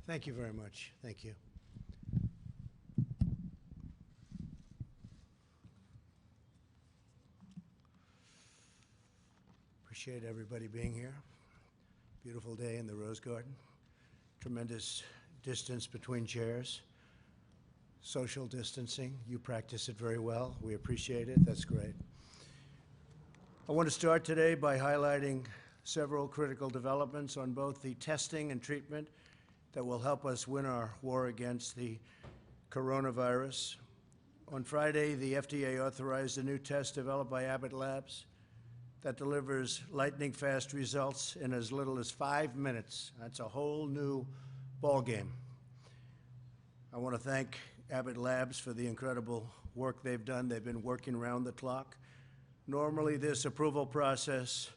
Thank you very much. Thank you. Appreciate everybody being here. Beautiful day in the Rose Garden. Tremendous distance between chairs. Social distancing. You practice it very well. We appreciate it. That's great. I want to start today by highlighting several critical developments on both the testing and treatment that will help us win our war against the coronavirus. On Friday, the FDA authorized a new test developed by Abbott Labs that delivers lightning-fast results in as little as 5 minutes. That's a whole new ballgame. I want to thank Abbott Labs for the incredible work they've done. They've been working around the clock. Normally, this approval process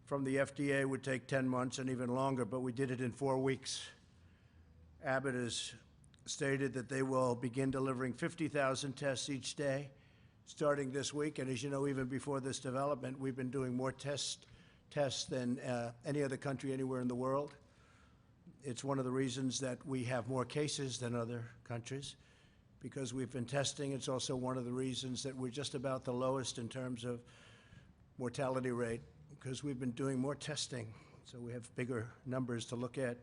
from the FDA would take 10 months and even longer, but we did it in 4 weeks. Abbott has stated that they will begin delivering 50,000 tests each day starting this week. And as you know, even before this development, we've been doing more tests than any other country anywhere in the world. It's one of the reasons that we have more cases than other countries, because we've been testing. It's also one of the reasons that we're just about the lowest in terms of mortality rate, because we've been doing more testing, so we have bigger numbers to look at.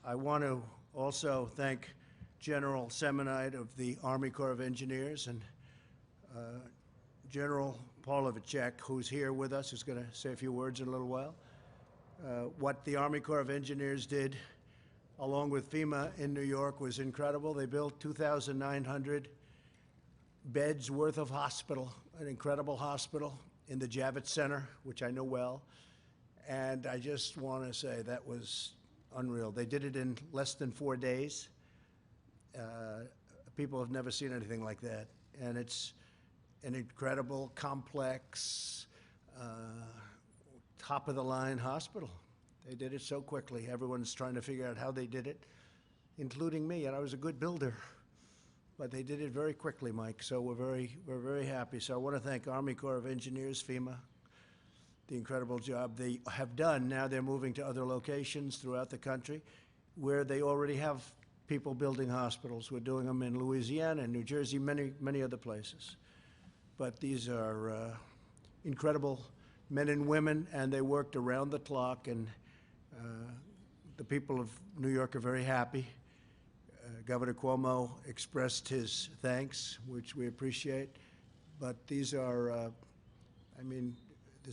I want to also thank General Semonite of the Army Corps of Engineers and General Pavlovicek, who's here with us, who's going to say a few words in a little while. What the Army Corps of Engineers did, along with FEMA in New York, was incredible. They built 2,900 beds worth of hospital, an incredible hospital in the Javits Center, which I know well. And I just want to say that was unreal. They did it in less than 4 days. People have never seen anything like that. And it's an incredible, complex, top-of-the-line hospital. They did it so quickly. Everyone's trying to figure out how they did it, including me, and I was a good builder. But they did it very quickly, Mike, so we're very happy. So I want to thank Army Corps of Engineers, FEMA, the incredible job they have done. Now they're moving to other locations throughout the country where they already have people building hospitals. We're doing them in Louisiana and New Jersey, many other places. But these are incredible men and women, and they worked around the clock, and the people of New York are very happy. Governor Cuomo expressed his thanks, which we appreciate. But these are, I mean,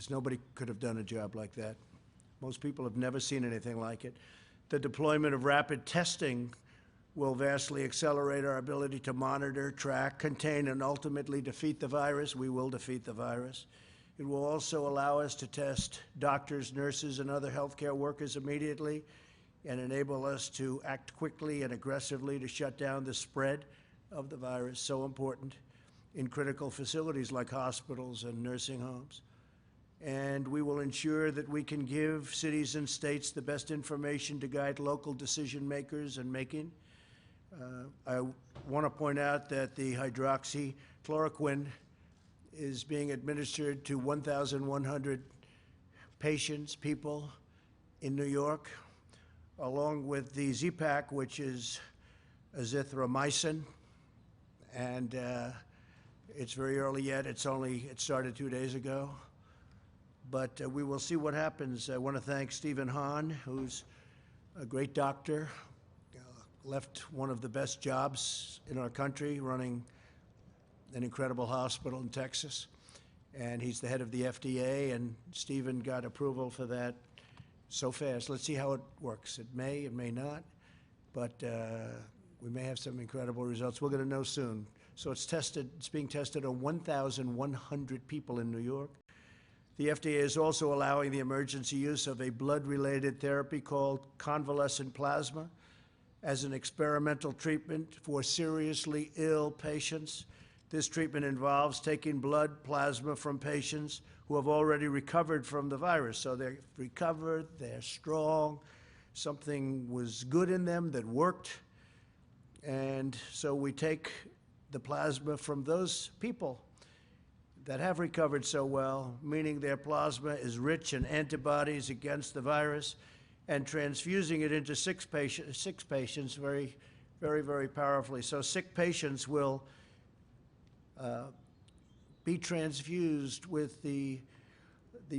nobody could have done a job like that. Most people have never seen anything like it. The deployment of rapid testing will vastly accelerate our ability to monitor, track, contain, and ultimately defeat the virus. We will defeat the virus. It will also allow us to test doctors, nurses, and other healthcare workers immediately and enable us to act quickly and aggressively to shut down the spread of the virus, so important in critical facilities like hospitals and nursing homes. And we will ensure that we can give cities and states the best information to guide local decision makers in making. I want to point out that the hydroxychloroquine is being administered to 1,100 patients, people in New York, along with the Z-Pak, which is azithromycin. And it's very early yet. It started 2 days ago. But we will see what happens. I want to thank Stephen Hahn, who's a great doctor, left one of the best jobs in our country running an incredible hospital in Texas. And he's the head of the FDA, and Stephen got approval for that so fast. Let's see how it works. It may not, but we may have some incredible results. We're going to know soon. So it's being tested on 1,100 people in New York. The FDA is also allowing the emergency use of a blood-related therapy called convalescent plasma as an experimental treatment for seriously ill patients. This treatment involves taking blood plasma from patients who have already recovered from the virus. So they're recovered, they're strong, something was good in them that worked. And so we take the plasma from those people that have recovered so well, meaning their plasma is rich in antibodies against the virus, and transfusing it into six patients very, very, very powerfully. So sick patients will be transfused with the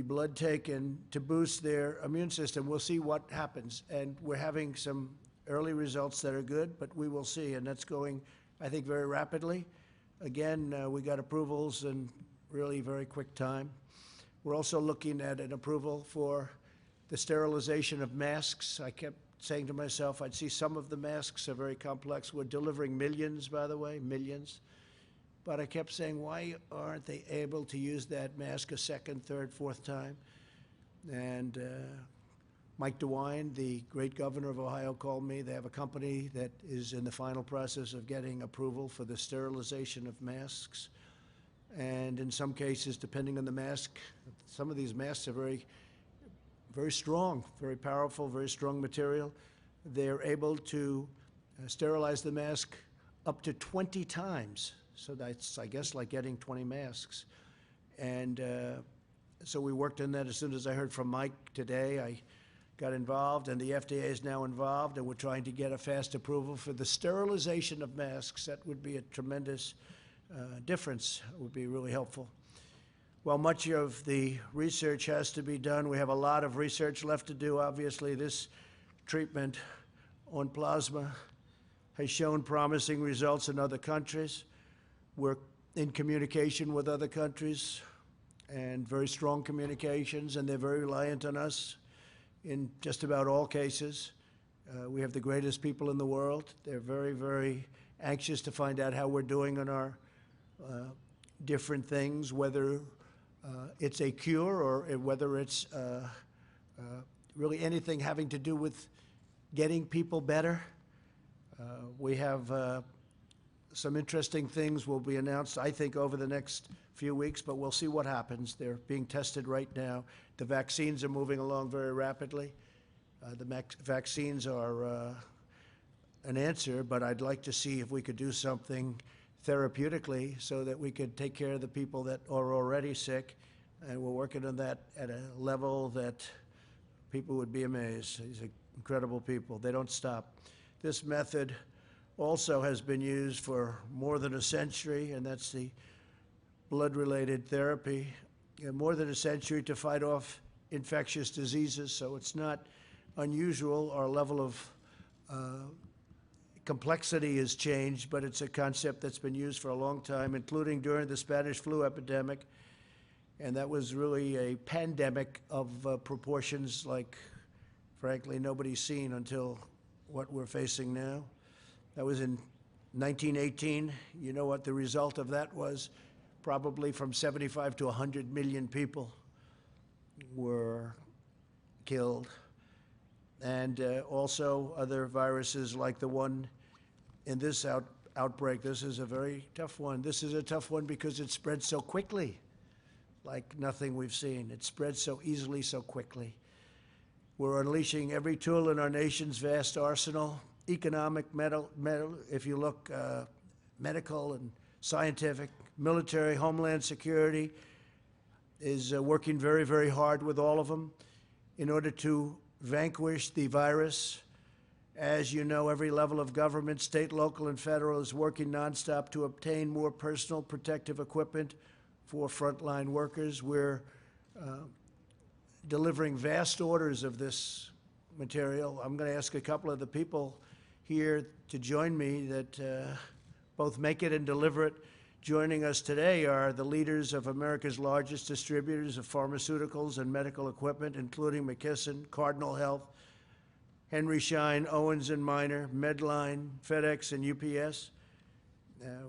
blood taken to boost their immune system. We'll see what happens. And we're having some early results that are good, but we will see. And that's going, I think, very rapidly. Again, we got approvals in really very quick time. We're also looking at an approval for the sterilization of masks. I kept saying to myself, I'd see some of the masks are very complex. We're delivering millions, by the way, millions. But I kept saying, why aren't they able to use that mask a second, third, fourth time? And Mike DeWine, the great governor of Ohio, called me. They have a company that is in the final process of getting approval for the sterilization of masks. And in some cases, depending on the mask, some of these masks are very, very strong, very powerful, very strong material. They're able to sterilize the mask up to 20 times. So that's, I guess, like getting 20 masks. And so we worked on that. As soon as I heard from Mike today, I got involved, and the FDA is now involved, and we're trying to get a fast approval for the sterilization of masks. That would be a tremendous difference. It would be really helpful. Well, much of the research has to be done. We have a lot of research left to do. Obviously, this treatment on plasma has shown promising results in other countries. We're in communication with other countries, and very strong communications, and they're very reliant on us in just about all cases. We have the greatest people in the world. They're very, very anxious to find out how we're doing on our different things, whether it's a cure or whether it's really anything having to do with getting people better. We have some interesting things will be announced, I think, over the next few weeks, but we'll see what happens. They're being tested right now. The vaccines are moving along very rapidly. The vaccines are an answer, but I'd like to see if we could do something therapeutically so that we could take care of the people that are already sick. And we're working on that at a level that people would be amazed. These are incredible people. They don't stop. This method also has been used for more than a century, and that's the blood-related therapy, more than a century to fight off infectious diseases. So it's not unusual. Our level of complexity has changed, but it's a concept that's been used for a long time, including during the Spanish flu epidemic. And that was really a pandemic of proportions like, frankly, nobody's seen until what we're facing now. That was in 1918. You know what the result of that was? Probably from 75 to 100 million people were killed. And also other viruses like the one in this outbreak. This is a very tough one. This is a tough one because it spread so quickly, like nothing we've seen. It spread so easily, so quickly. We're unleashing every tool in our nation's vast arsenal, economic, if you look, medical and scientific, military, homeland security is working very, very hard with all of them in order to vanquish the virus. As you know, every level of government, state, local, and federal, is working nonstop to obtain more personal protective equipment for frontline workers. We're delivering vast orders of this material. I'm going to ask a couple of the people here to join me that both make it and deliver it. Joining us today are the leaders of America's largest distributors of pharmaceuticals and medical equipment, including McKesson, Cardinal Health, Henry Schein, Owens & Minor, Medline, FedEx, and UPS.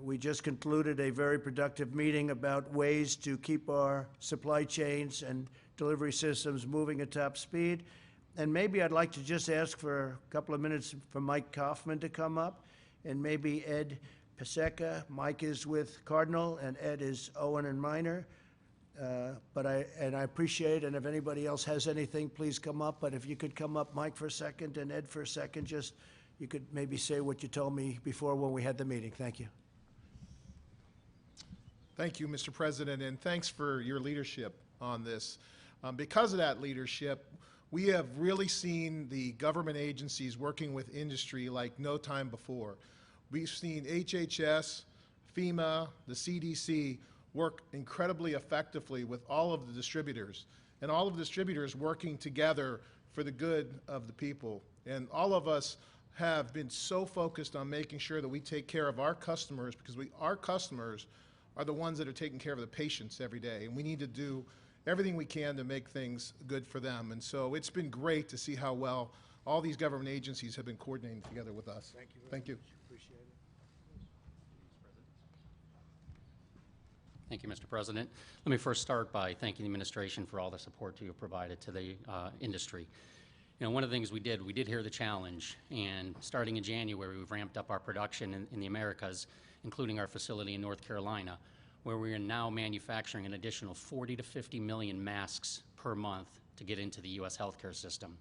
We just concluded a very productive meeting about ways to keep our supply chains and delivery systems moving at top speed. And maybe I'd like to just ask for a couple of minutes for Mike Kaufman to come up, and maybe Ed Paseka. Mike is with Cardinal, and Ed is Owen & Minor. But I appreciate, and if anybody else has anything, please come up. But if you could come up, Mike, for a second, and Ed for a second, just you could maybe say what you told me before when we had the meeting. Thank you. Thank you, Mr. President, and thanks for your leadership on this. Because of that leadership, We have really seen the government agencies working with industry like no time before. We've seen HHS, FEMA, the CDC work incredibly effectively with all of the distributors, and all of the distributors working together for the good of the people. And all of us have been so focused on making sure that we take care of our customers, because our customers are the ones that are taking care of the patients every day, and we need to do everything we can to make things good for them. And so it's been great to see how well all these government agencies have been coordinating together with us. Thank you. Thank you. Appreciate it. Thank you, Mr. President. Let me first start by thanking the administration for all the support you have provided to the industry. You know, one of the things we did hear the challenge, and starting in January, we've ramped up our production in the Americas, including our facility in North Carolina, where we are now manufacturing an additional 40 to 50 million masks per month to get into the U.S. healthcare system.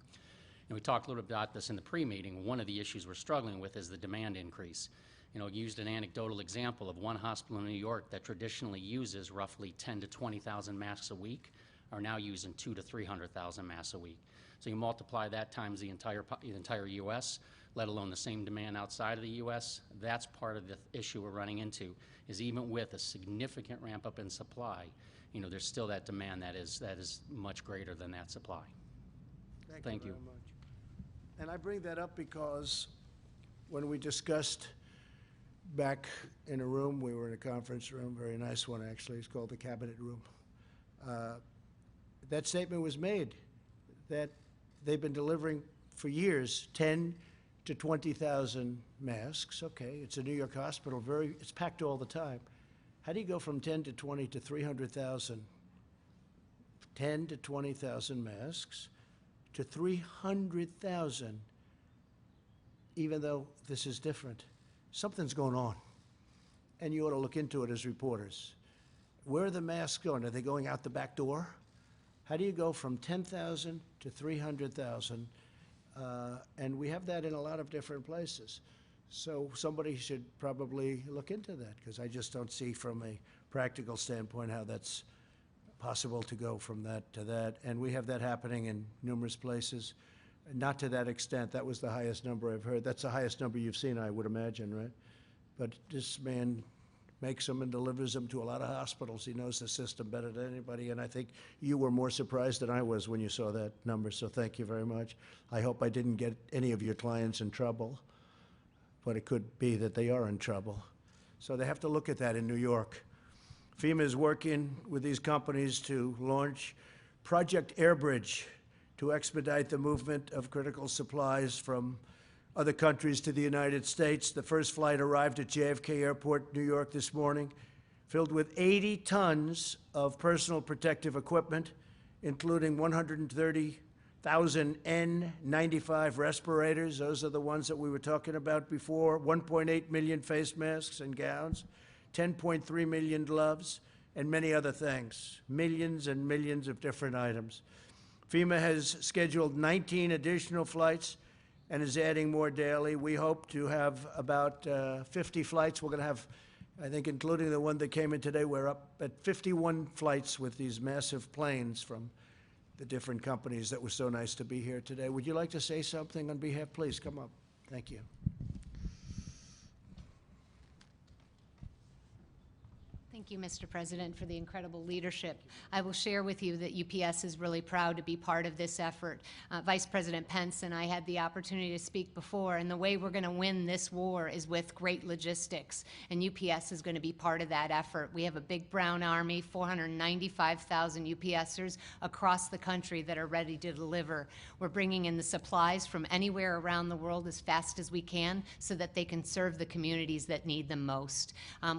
And we talked a little bit about this in the pre-meeting. One of the issues we're struggling with is the demand increase. You know, used an anecdotal example of one hospital in New York that traditionally uses roughly 10 to 20,000 masks a week are now using 200 to 300,000 masks a week. So you multiply that times the entire U.S., let alone the same demand outside of the U.S. That's part of the issue we're running into, is even with a significant ramp up in supply, you know, there's still that demand that is much greater than that supply. Thank you very much. And I bring that up because when we discussed back in a room, we were in a conference room, very nice one actually, it's called the Cabinet Room. That statement was made that they've been delivering for years 10 to 20,000 masks. Okay, it's a New York hospital, it's packed all the time. How do you go from 10 to 20 to 300,000? 10 to 20,000 masks to 300,000, even though this is different. Something's going on, and you ought to look into it as reporters. Where are the masks going? Are they going out the back door? How do you go from 10,000 to 300,000? And we have that in a lot of different places. So somebody should probably look into that, because I just don't see from a practical standpoint how that's possible to go from that to that. And we have that happening in numerous places. Not to that extent. That was the highest number I've heard. That's the highest number you've seen, I would imagine, right? But this man makes them and delivers them to a lot of hospitals. He knows the system better than anybody, and I think you were more surprised than I was when you saw that number, so thank you very much. I hope I didn't get any of your clients in trouble, but it could be that they are in trouble. So they have to look at that in New York. FEMA is working with these companies to launch Project Airbridge to expedite the movement of critical supplies from other countries to the United States. The first flight arrived at JFK Airport, New York this morning, filled with 80 tons of personal protective equipment, including 130,000 N95 respirators. Those are the ones that we were talking about before. 1.8 million face masks and gowns, 10.3 million gloves, and many other things. Millions and millions of different items. FEMA has scheduled 19 additional flights and is adding more daily. We hope to have about 50 flights. We're going to have, I think, including the one that came in today, we're up at 51 flights with these massive planes from the different companies that were so nice to be here today. Would you like to say something on behalf? Please come up. Thank you. Thank you, Mr. President, for the incredible leadership. I will share with you that UPS is really proud to be part of this effort. Vice President Pence and I had the opportunity to speak before, and the way we're going to win this war is with great logistics, and UPS is going to be part of that effort. We have a big brown army, 495,000 UPSers across the country that are ready to deliver. We're bringing in the supplies from anywhere around the world as fast as we can so that they can serve the communities that need them most.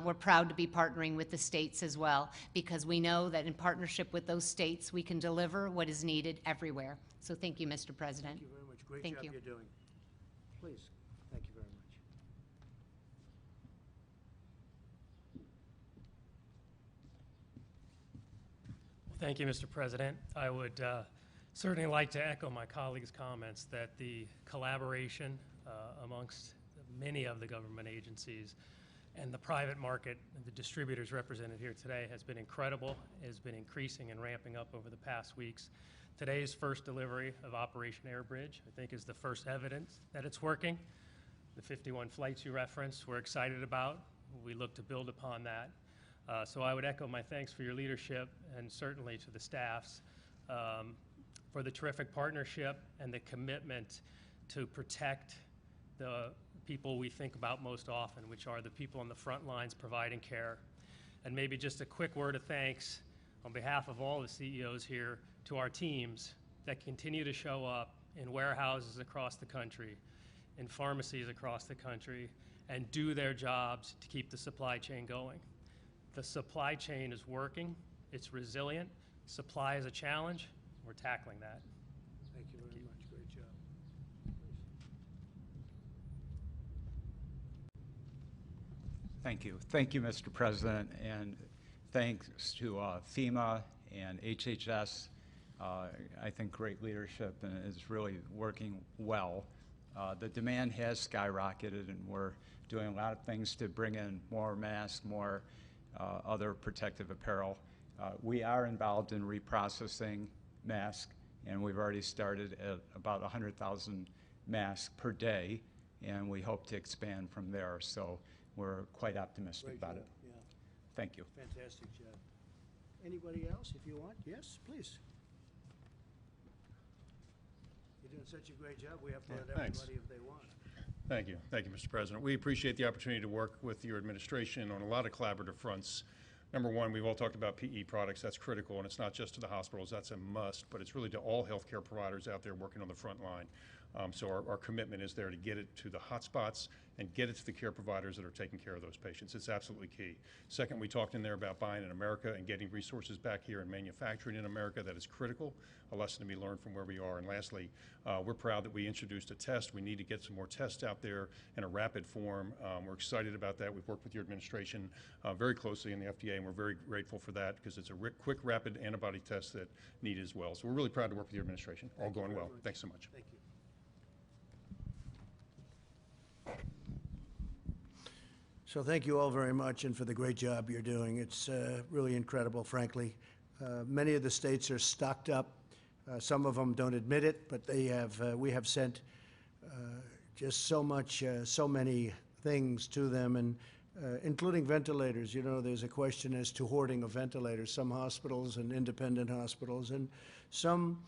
We're proud to be partnering with the states as well, because we know that in partnership with those states, we can deliver what is needed everywhere. So thank you, Mr. President. Thank you very much. Great Thank job you. you're doing. Please. Thank you very much. Thank you, Mr. President. I would certainly like to echo my colleagues' comments that the collaboration amongst many of the government agencies and the private market, the distributors represented here today, has been incredible, has been increasing and ramping up over the past weeks. Today's first delivery of Operation Airbridge, I think, is the first evidence that it's working. The 51 flights you referenced, we're excited about. We look to build upon that. So I would echo my thanks for your leadership and certainly to the staffs for the terrific partnership and the commitment to protect the people we think about most often, which are the people on the front lines providing care. And maybe just a quick word of thanks on behalf of all the CEOs here to our teams that continue to show up in warehouses across the country, in pharmacies across the country, and do their jobs to keep the supply chain going. The supply chain is working, it's resilient, supply is a challenge, we're tackling that. Thank you very much. Great job. Thank you. Thank you, Mr. President, and thanks to FEMA and HHS. I think great leadership and is really working well. The demand has skyrocketed, and we're doing a lot of things to bring in more masks, more other protective apparel. We are involved in reprocessing masks, and we've already started at about 100,000 masks per day, and we hope to expand from there. So we're quite optimistic Great about job. it. Yeah, Thank you. fantastic job. Anybody else, if you want? Yes, please. You're doing such a great job, we have to let thanks. everybody if they want. Thank you. Thank you, Mr. President. We appreciate the opportunity to work with your administration on a lot of collaborative fronts. Number one, we've all talked about PE products. That's critical, and it's not just to the hospitals. That's a must, but it's really to all healthcare providers out there working on the front line. So our commitment is there to get it to the hotspots and get it to the care providers that are taking care of those patients. It's absolutely key. Second, we talked in there about buying in America and getting resources back here and manufacturing in America. That is critical, a lesson to be learned from where we are. And lastly, we're proud that we introduced a test. We need to get some more tests out there in a rapid form. We're excited about that. We've worked with your administration very closely in the FDA, and we're very grateful for that because it's a quick, rapid antibody test that needed as well. So we're really proud to work with your administration. All going well. Thanks so much. Thank you. So thank you all very much and for the great job you're doing. It's really incredible, frankly. Many of the states are stocked up. Some of them don't admit it, but they have. We have sent just so much, so many things to them, and including ventilators. You know, there's a question as to hoarding of ventilators. Some hospitals and independent hospitals and some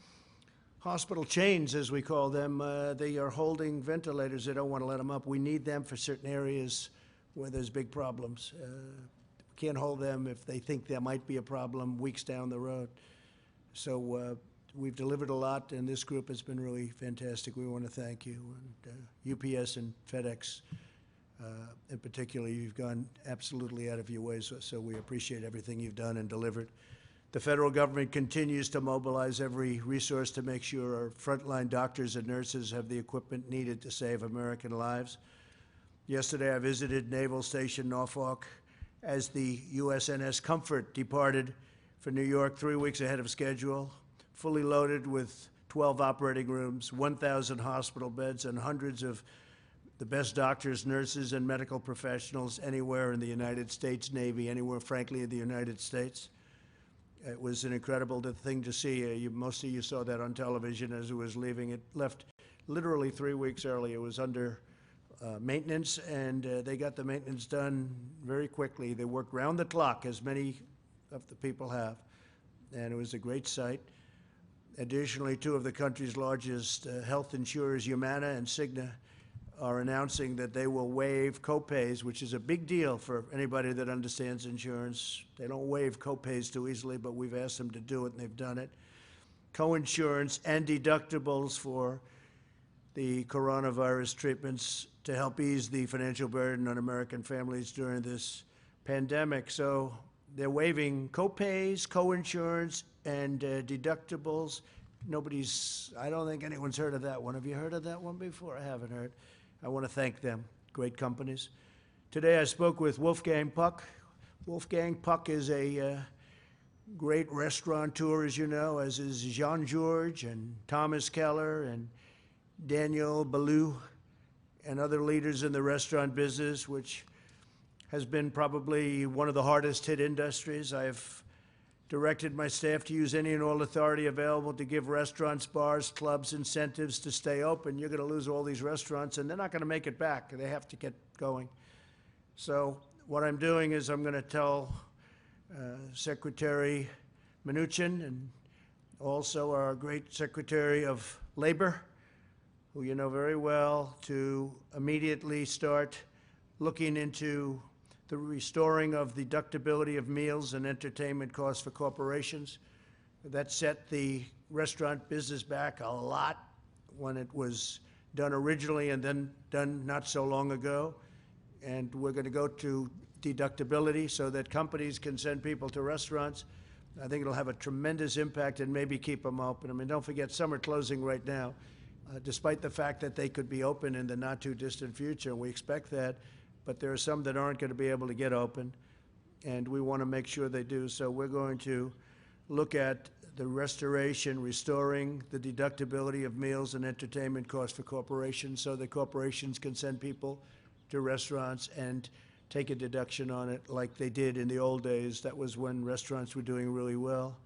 hospital chains, as we call them, they are holding ventilators. They don't want to let them up. We need them for certain areas where there's big problems. We can't hold them if they think there might be a problem weeks down the road. So we've delivered a lot, and this group has been really fantastic. We want to thank you. And UPS and FedEx, in particular, you've gone absolutely out of your way, so we appreciate everything you've done and delivered. The federal government continues to mobilize every resource to make sure our frontline doctors and nurses have the equipment needed to save American lives. Yesterday, I visited Naval Station Norfolk as the USNS Comfort departed for New York 3 weeks ahead of schedule, fully loaded with 12 operating rooms, 1,000 hospital beds, and hundreds of the best doctors, nurses, and medical professionals anywhere in the United States Navy, anywhere, frankly, in the United States. It was an incredible thing to see. Most of you saw that on television as it was leaving. It left literally 3 weeks early. It was under maintenance, and they got the maintenance done very quickly. They worked round the clock, as many of the people have, and it was a great sight. Additionally, two of the country's largest health insurers, Humana and Cigna, are announcing that they will waive copays, which is a big deal for anybody that understands insurance. They don't waive copays too easily, but we've asked them to do it, and they've done it. Coinsurance and deductibles for the coronavirus treatments to help ease the financial burden on American families during this pandemic. So they're waiving copays, coinsurance, and deductibles. I don't think anyone's heard of that one. Have you heard of that one before? I haven't heard. I want to thank them. Great companies. Today I spoke with Wolfgang Puck. Wolfgang Puck is a great restaurateur, as you know, as is Jean-Georges and Thomas Keller and Daniel Ballou and other leaders in the restaurant business, which has been probably one of the hardest hit industries. I've directed my staff to use any and all authority available to give restaurants, bars, clubs incentives to stay open. You're going to lose all these restaurants, and they're not going to make it back. They have to get going. So what I'm doing is I'm going to tell Secretary Mnuchin and also our great Secretary of Labor, who you know very well, to immediately start looking into the restoring of the deductibility of meals and entertainment costs for corporations. That set the restaurant business back a lot when it was done originally and then done not so long ago. And we're going to go to deductibility so that companies can send people to restaurants. I think it'll have a tremendous impact and maybe keep them open. I mean, don't forget, some are closing right now, despite the fact that they could be open in the not too distant future, and we expect that. But there are some that aren't going to be able to get open, and we want to make sure they do. So we're going to look at the restoring the deductibility of meals and entertainment costs for corporations so that corporations can send people to restaurants and take a deduction on it like they did in the old days. That was when restaurants were doing really well.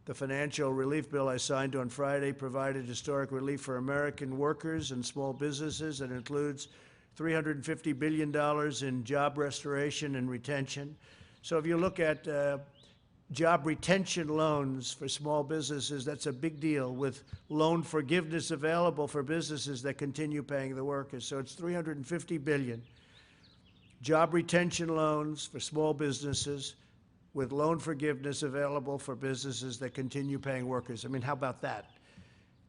The financial relief bill I signed on Friday provided historic relief for American workers and small businesses. It includes $350 billion in job restoration and retention. So if you look at job retention loans for small businesses, that's a big deal, with loan forgiveness available for businesses that continue paying the workers. So it's $350 billion. Job retention loans for small businesses with loan forgiveness available for businesses that continue paying workers. I mean, how about that?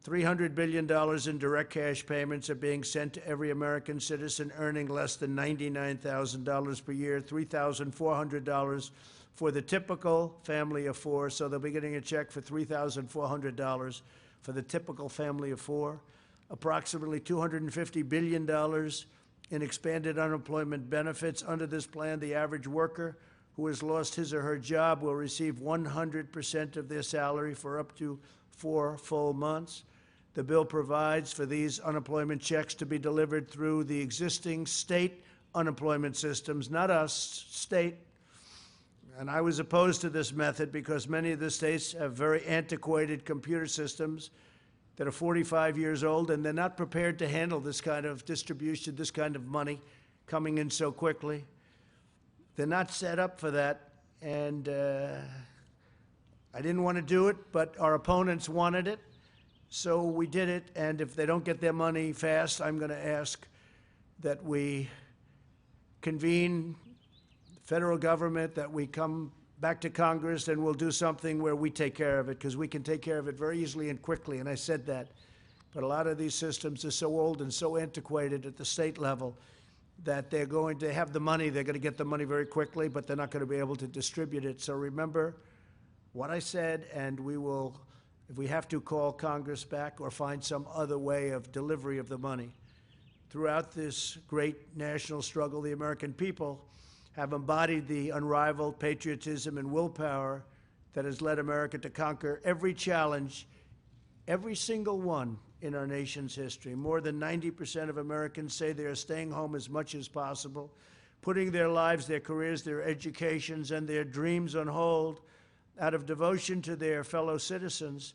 $300 billion in direct cash payments are being sent to every American citizen earning less than $99,000 per year, $3,400 for the typical family of four. So they'll be getting a check for $3,400 for the typical family of four. Approximately $250 billion in expanded unemployment benefits. Under this plan, the average worker who has lost his or her job will receive 100% of their salary for up to 4 full months. The bill provides for these unemployment checks to be delivered through the existing state unemployment systems, not us, state. And I was opposed to this method because many of the states have very antiquated computer systems that are 45 years old, and they're not prepared to handle this kind of distribution, this kind of money coming in so quickly. They're not set up for that, and I didn't want to do it, but our opponents wanted it, so we did it. And if they don't get their money fast, I'm going to ask that we convene the federal government, that we come back to Congress, and we'll do something where we take care of it, because we can take care of it very easily and quickly, and I said that. But a lot of these systems are so old and so antiquated at the state level that they're going to have the money, they're going to get the money very quickly, but they're not going to be able to distribute it. So remember what I said, and we will, if we have to, call Congress back or find some other way of delivery of the money. Throughout this great national struggle, the American people have embodied the unrivaled patriotism and willpower that has led America to conquer every challenge, every single one in our nation's history. More than 90% of Americans say they are staying home as much as possible, putting their lives, their careers, their educations, and their dreams on hold out of devotion to their fellow citizens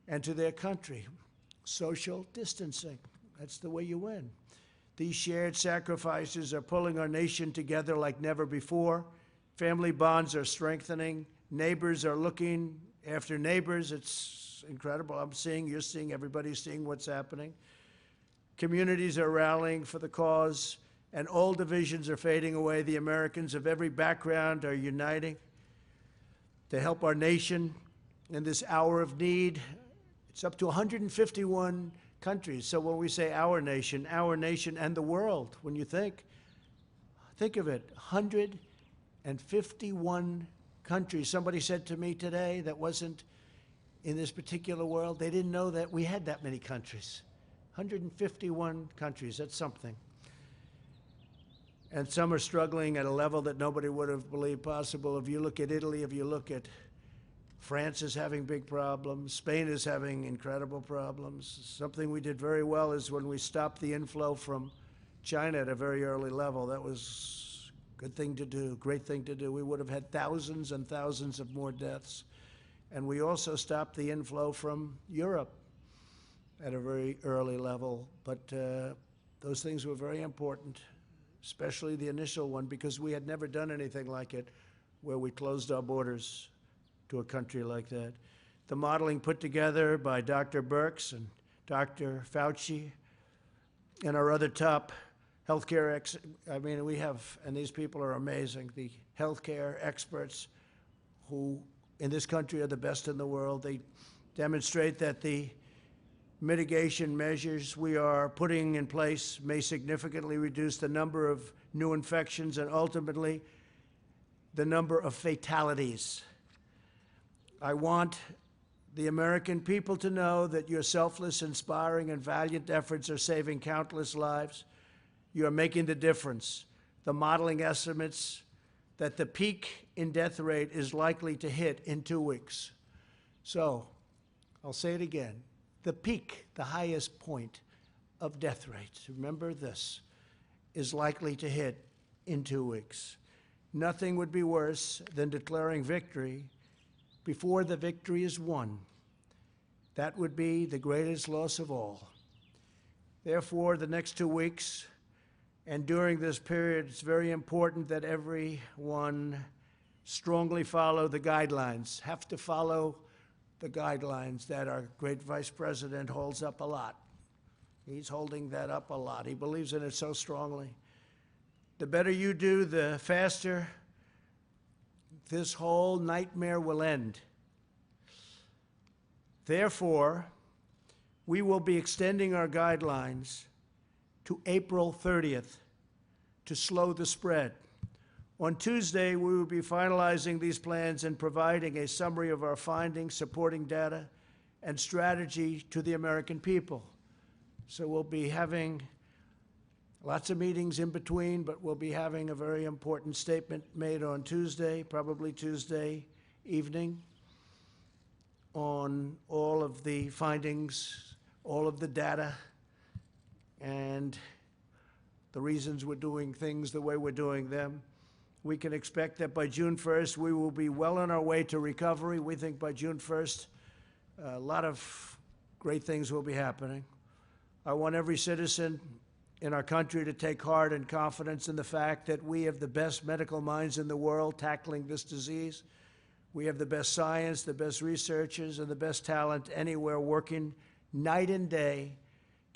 and to their country. Social distancing, that's the way you win. These shared sacrifices are pulling our nation together like never before. Family bonds are strengthening. Neighbors are looking after neighbors. It's incredible. I'm seeing, you're seeing, everybody's seeing what's happening. Communities are rallying for the cause, and all divisions are fading away. The Americans of every background are uniting to help our nation in this hour of need. It's up to 151 countries. So when we say our nation and the world, when you think of it, 151 countries. Somebody said to me today that wasn't in this particular world, they didn't know that we had that many countries. 151 countries, that's something. And some are struggling at a level that nobody would have believed possible. If you look at Italy, if you look at France is having big problems. Spain is having incredible problems. Something we did very well is when we stopped the inflow from China at a very early level. That was a good thing to do, great thing to do. We would have had thousands and thousands of more deaths. And we also stopped the inflow from Europe at a very early level. But those things were very important, especially the initial one, because we had never done anything like it, where we closed our borders to a country like that. The modeling put together by Dr. Birx and Dr. Fauci and our other top healthcare we have, and these people are amazing, the healthcare experts who in this country are the best in the world. They demonstrate that the mitigation measures we are putting in place may significantly reduce the number of new infections and ultimately the number of fatalities. I want the American people to know that your selfless, inspiring, and valiant efforts are saving countless lives. You are making the difference. The modeling estimates that the peak in death rate is likely to hit in 2 weeks. So, I'll say it again. The peak, the highest point of death rates, remember this, is likely to hit in 2 weeks. Nothing would be worse than declaring victory before the victory is won. That would be the greatest loss of all. Therefore, the next 2 weeks and during this period, it's very important that everyone strongly follow the guidelines, have to follow the guidelines that our great Vice President holds up a lot. He's holding that up a lot. He believes in it so strongly. The better you do, the faster this whole nightmare will end. Therefore, we will be extending our guidelines to April 30th to slow the spread. On Tuesday, we will be finalizing these plans and providing a summary of our findings, supporting data, and strategy to the American people. So we'll be having lots of meetings in between, but we'll be having a very important statement made on Tuesday, probably Tuesday evening, on all of the findings, all of the data, and the reasons we're doing things the way we're doing them. We can expect that by June 1st, we will be well on our way to recovery. We think by June 1st, a lot of great things will be happening. I want every citizen in our country to take heart and confidence in the fact that we have the best medical minds in the world tackling this disease. We have the best science, the best researchers, and the best talent anywhere working night and day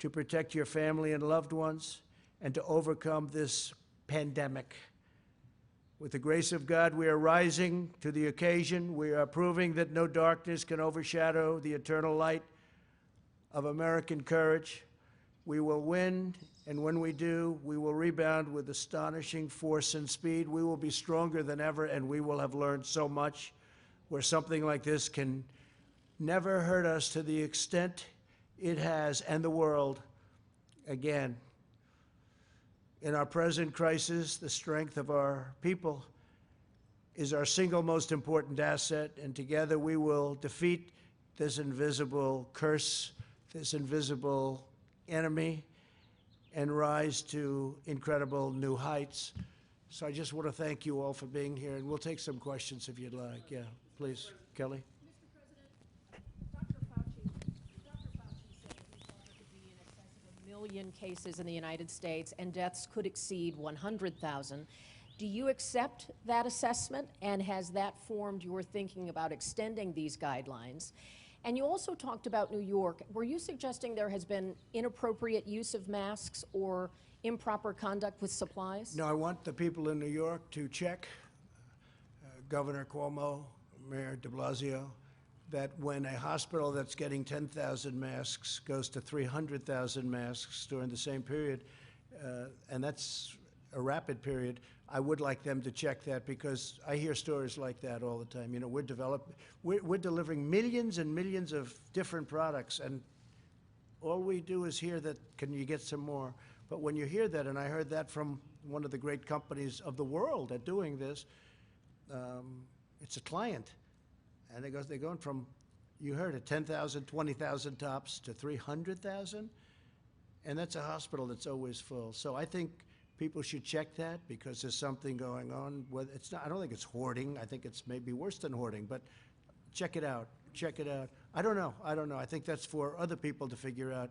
to protect your family and loved ones and to overcome this pandemic. With the grace of God, we are rising to the occasion. We are proving that no darkness can overshadow the eternal light of American courage. We will win, and when we do, we will rebound with astonishing force and speed. We will be stronger than ever, and we will have learned so much where something like this can never hurt us to the extent it has, and the world. Again, in our present crisis, the strength of our people is our single most important asset, and together we will defeat this invisible curse, this invisible enemy, and rise to incredible new heights. So I just want to thank you all for being here, and we'll take some questions if you'd like. Yeah, please, Kelly. Million cases in the United States and deaths could exceed 100,000. Do you accept that assessment, and has that formed your thinking about extending these guidelines? And you also talked about New York. Were you suggesting there has been inappropriate use of masks or improper conduct with supplies? No, I want the people in New York to check, Governor Cuomo, Mayor de Blasio, that when a hospital that's getting 10,000 masks goes to 300,000 masks during the same period, and that's a rapid period, I would like them to check that, because I hear stories like that all the time. You know, we're delivering millions and millions of different products, and all we do is hear that, can you get some more? But when you hear that, and I heard that from one of the great companies of the world at doing this, it's a client. And they're going from, you heard it, 10,000, 20,000 tops to 300,000, and that's a hospital that's always full. So I think people should check that, because there's something going on. It's not, I don't think it's hoarding. I think it's maybe worse than hoarding, but check it out, check it out. I don't know. I think that's for other people to figure out,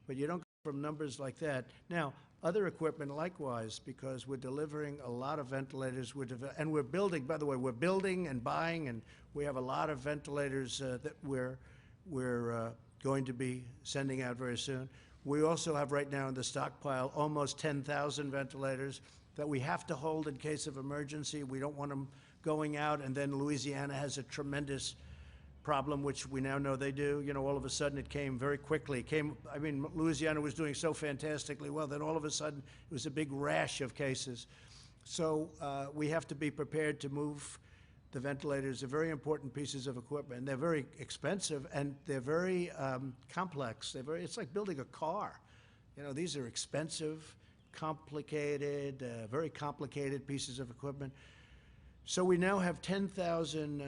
but you don't go from numbers like that. Now, other equipment likewise, because we're delivering a lot of ventilators, and we're building, by the way, we're building and buying, and we have a lot of ventilators that we're going to be sending out very soon. We also have right now in the stockpile almost 10,000 ventilators that we have to hold in case of emergency. We don't want them going out, and then Louisiana has a tremendous problem, which we now know they do. You know, all of a sudden it came very quickly. I mean, Louisiana was doing so fantastically well, then all of a sudden it was a big rash of cases. So we have to be prepared to move the ventilators. They're very important pieces of equipment. They're very expensive, and they're very complex. It's like building a car. You know, these are expensive, complicated, very complicated pieces of equipment. So we now have 10,000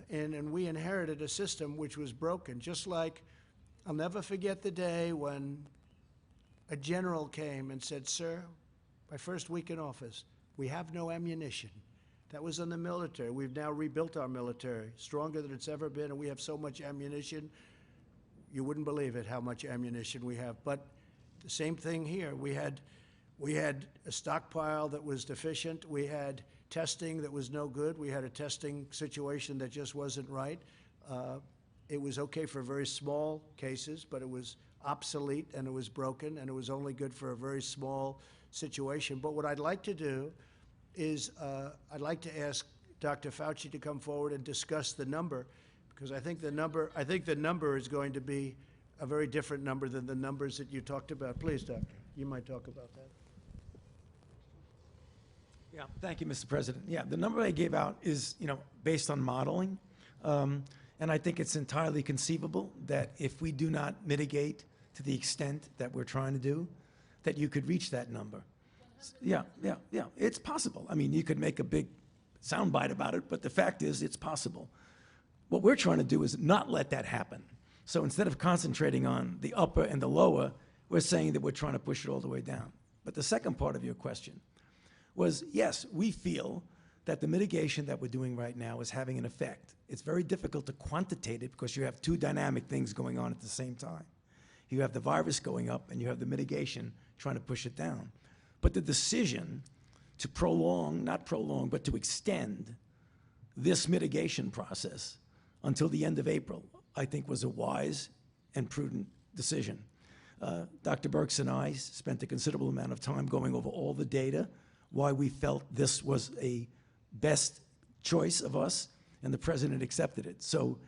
in, and we inherited a system which was broken. Just like, I'll never forget the day when a general came and said, "Sir, my first week in office, we have no ammunition." That was in the military. We've now rebuilt our military, stronger than it's ever been, and we have so much ammunition. You wouldn't believe it, how much ammunition we have. But the same thing here. We had a stockpile that was deficient. We had testing that was no good. We had a testing situation that just wasn't right. It was okay for very small cases, but it was obsolete and it was broken, and it was only good for a very small situation. But what I'd like to do is I'd like to ask Dr. Fauci to come forward and discuss the number, because I think the number is going to be a very different number than the numbers that you talked about. Please, Doctor, you might talk about that. Yeah, thank you, Mr. President. Yeah, the number I gave out is, based on modeling, and I think it's entirely conceivable that if we do not mitigate to the extent that we're trying to do, that you could reach that number. Yeah, it's possible. I mean, you could make a big soundbite about it, but the fact is it's possible. What we're trying to do is not let that happen. So instead of concentrating on the upper and the lower, we're saying that we're trying to push it all the way down. But the second part of your question was, yes, we feel that the mitigation that we're doing right now is having an effect. It's very difficult to quantitate it because you have two dynamic things going on at the same time. You have the virus going up and you have the mitigation trying to push it down. But the decision to but to extend this mitigation process until the end of April, I think was a wise and prudent decision. Dr. Birx and I spent a considerable amount of time going over all the data, why we felt this was a best choice of us, and the president accepted it. So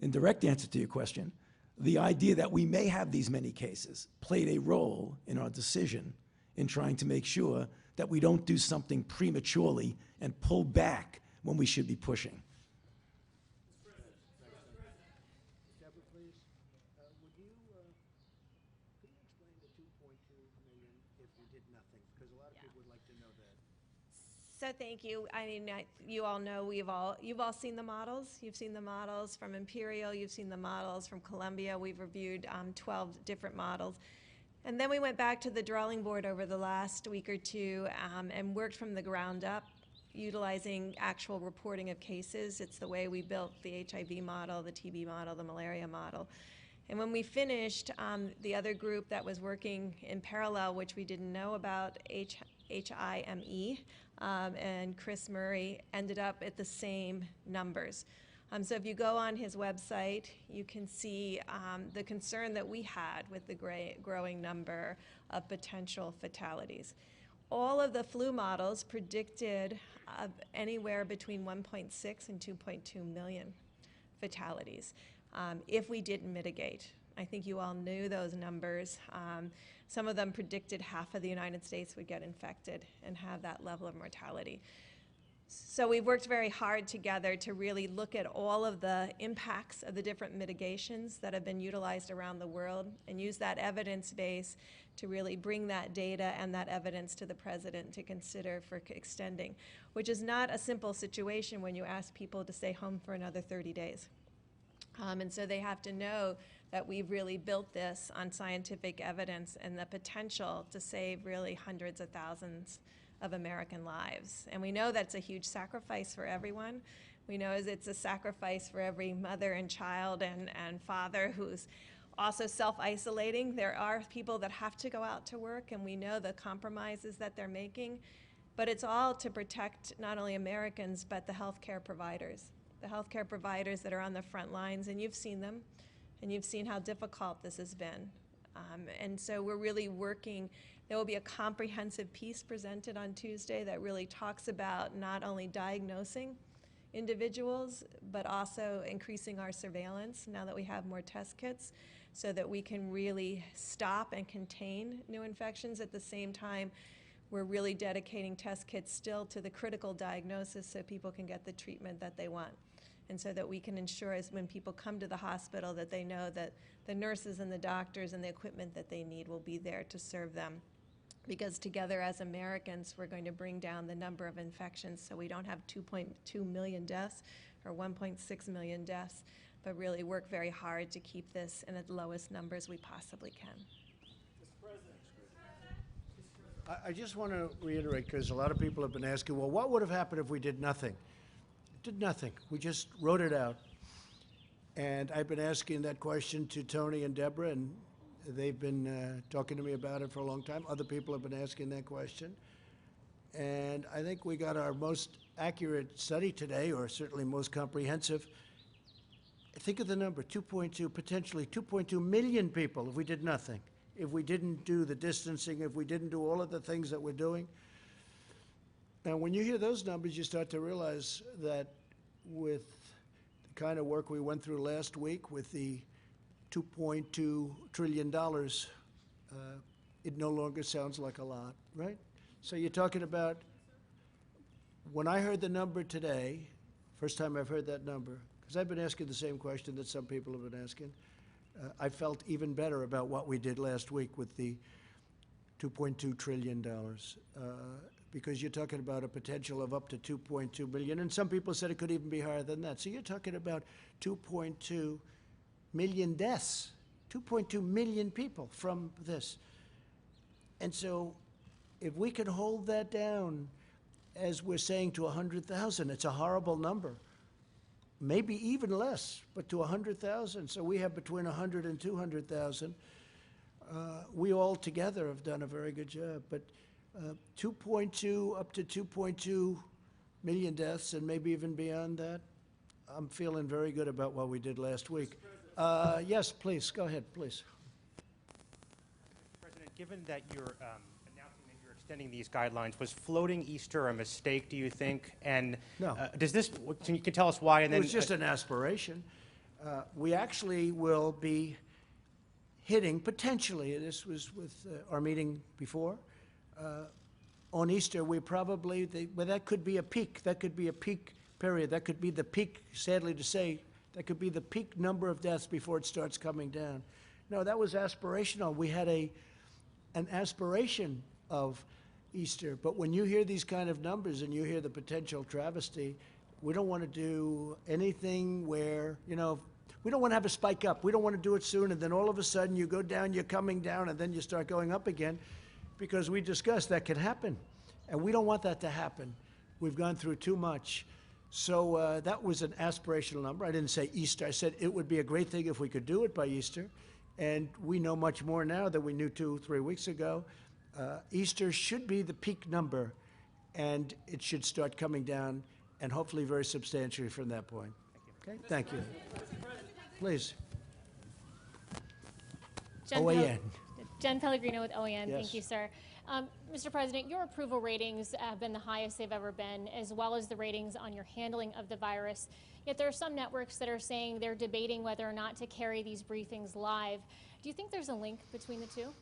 in direct answer to your question, the idea that we may have these many cases played a role in our decision in trying to make sure that we don't do something prematurely and pull back when we should be pushing. Deborah, please, could you explain the 2.2 million if we did nothing? Because a lot of people would like to know that. So thank you. I mean, you all know you've all seen the models. You've seen the models from Imperial. You've seen the models from Columbia. We've reviewed 12 different models. And then we went back to the drawing board over the last week or two and worked from the ground up, utilizing actual reporting of cases. It's the way we built the HIV model, the TB model, the malaria model. And when we finished, the other group that was working in parallel, which we didn't know about, HIME, and Chris Murray, ended up at the same numbers. So if you go on his website, you can see the concern that we had with the growing number of potential fatalities. All of the flu models predicted anywhere between 1.6 and 2.2 million fatalities if we didn't mitigate. I think you all knew those numbers. Some of them predicted half of the United States would get infected and have that level of mortality. So we worked very hard together to really look at all of the impacts of the different mitigations that have been utilized around the world and use that evidence base to really bring that data and that evidence to the president to consider for extending, which is not a simple situation when you ask people to stay home for another 30 days. And so they have to know that we've really built this on scientific evidence and the potential to save really hundreds of thousands of American lives. And we know that's a huge sacrifice for everyone. We know it's a sacrifice for every mother and child and father who's also self-isolating. There are people that have to go out to work, and we know the compromises that they're making, but it's all to protect not only Americans, but the healthcare providers that are on the front lines, and you've seen them, and you've seen how difficult this has been. And so we're really working. There will be a comprehensive piece presented on Tuesday that really talks about not only diagnosing individuals, but also increasing our surveillance now that we have more test kits, so that we can really stop and contain new infections. At the same time, we're really dedicating test kits still to the critical diagnosis so people can get the treatment that they want. And so that we can ensure as when people come to the hospital that they know that the nurses and the doctors and the equipment that they need will be there to serve them. Because together as Americans, we're going to bring down the number of infections so we don't have 2.2 million deaths or 1.6 million deaths, but really work very hard to keep this in the lowest numbers we possibly can. I just want to reiterate, because a lot of people have been asking, well, what would have happened if we did nothing? Did nothing. We just wrote it out. And I've been asking that question to Tony and Deborah, and they've been talking to me about it for a long time. Other people have been asking that question. And I think we got our most accurate study today, or certainly most comprehensive. Think of the number, 2.2, potentially 2.2 million people if we did nothing. If we didn't do the distancing, if we didn't do all of the things that we're doing. And when you hear those numbers, you start to realize that with the kind of work we went through last week with the $2.2 trillion, it no longer sounds like a lot, right? So you're talking about, when I heard the number today, first time I've heard that number, because I've been asking the same question that some people have been asking, I felt even better about what we did last week with the $2.2 trillion. Because you're talking about a potential of up to 2.2 billion, and some people said it could even be higher than that. So you're talking about 2.2 million deaths, 2.2 million people from this. And so if we can hold that down, as we're saying, to 100,000, it's a horrible number. Maybe even less, but to 100,000. So we have between 100 and 200,000. We all together have done a very good job. But 2.2 up to 2.2 million deaths, and maybe even beyond that, I'm feeling very good about what we did last week. Yes, please, go ahead, please. President, given that you're announcing that you're extending these guidelines, was floating Easter a mistake, do you think? And No. Does this, you can tell us why, and It then... was just an aspiration. We actually will be hitting, potentially, this was with our meeting before, on Easter, we probably, well, that could be a peak. That could be a peak period. That could be the peak, sadly to say, that could be the peak number of deaths before it starts coming down. No, that was aspirational. We had an aspiration of Easter. But when you hear these kind of numbers and you hear the potential travesty, we don't want to do anything where, you know, we don't want to have a spike up. We don't want to do it soon, and then all of a sudden you go down, you're coming down, and then you start going up again. Because we discussed that could happen, and we don't want that to happen. We've gone through too much. So that was an aspirational number. I didn't say Easter. I said it would be a great thing if we could do it by Easter, and we know much more now than we knew 2-3 weeks ago. Easter should be the peak number, and it should start coming down, and hopefully very substantially from that point. Okay, thank you. Please. OAN. Jen Pellegrino with OAN. Yes. Thank you, sir. Mr. President, your approval ratings have been the highest they've ever been, as well as the ratings on your handling of the virus. Yet there are some networks that are saying they're debating whether or not to carry these briefings live. Do you think there's a link between the two?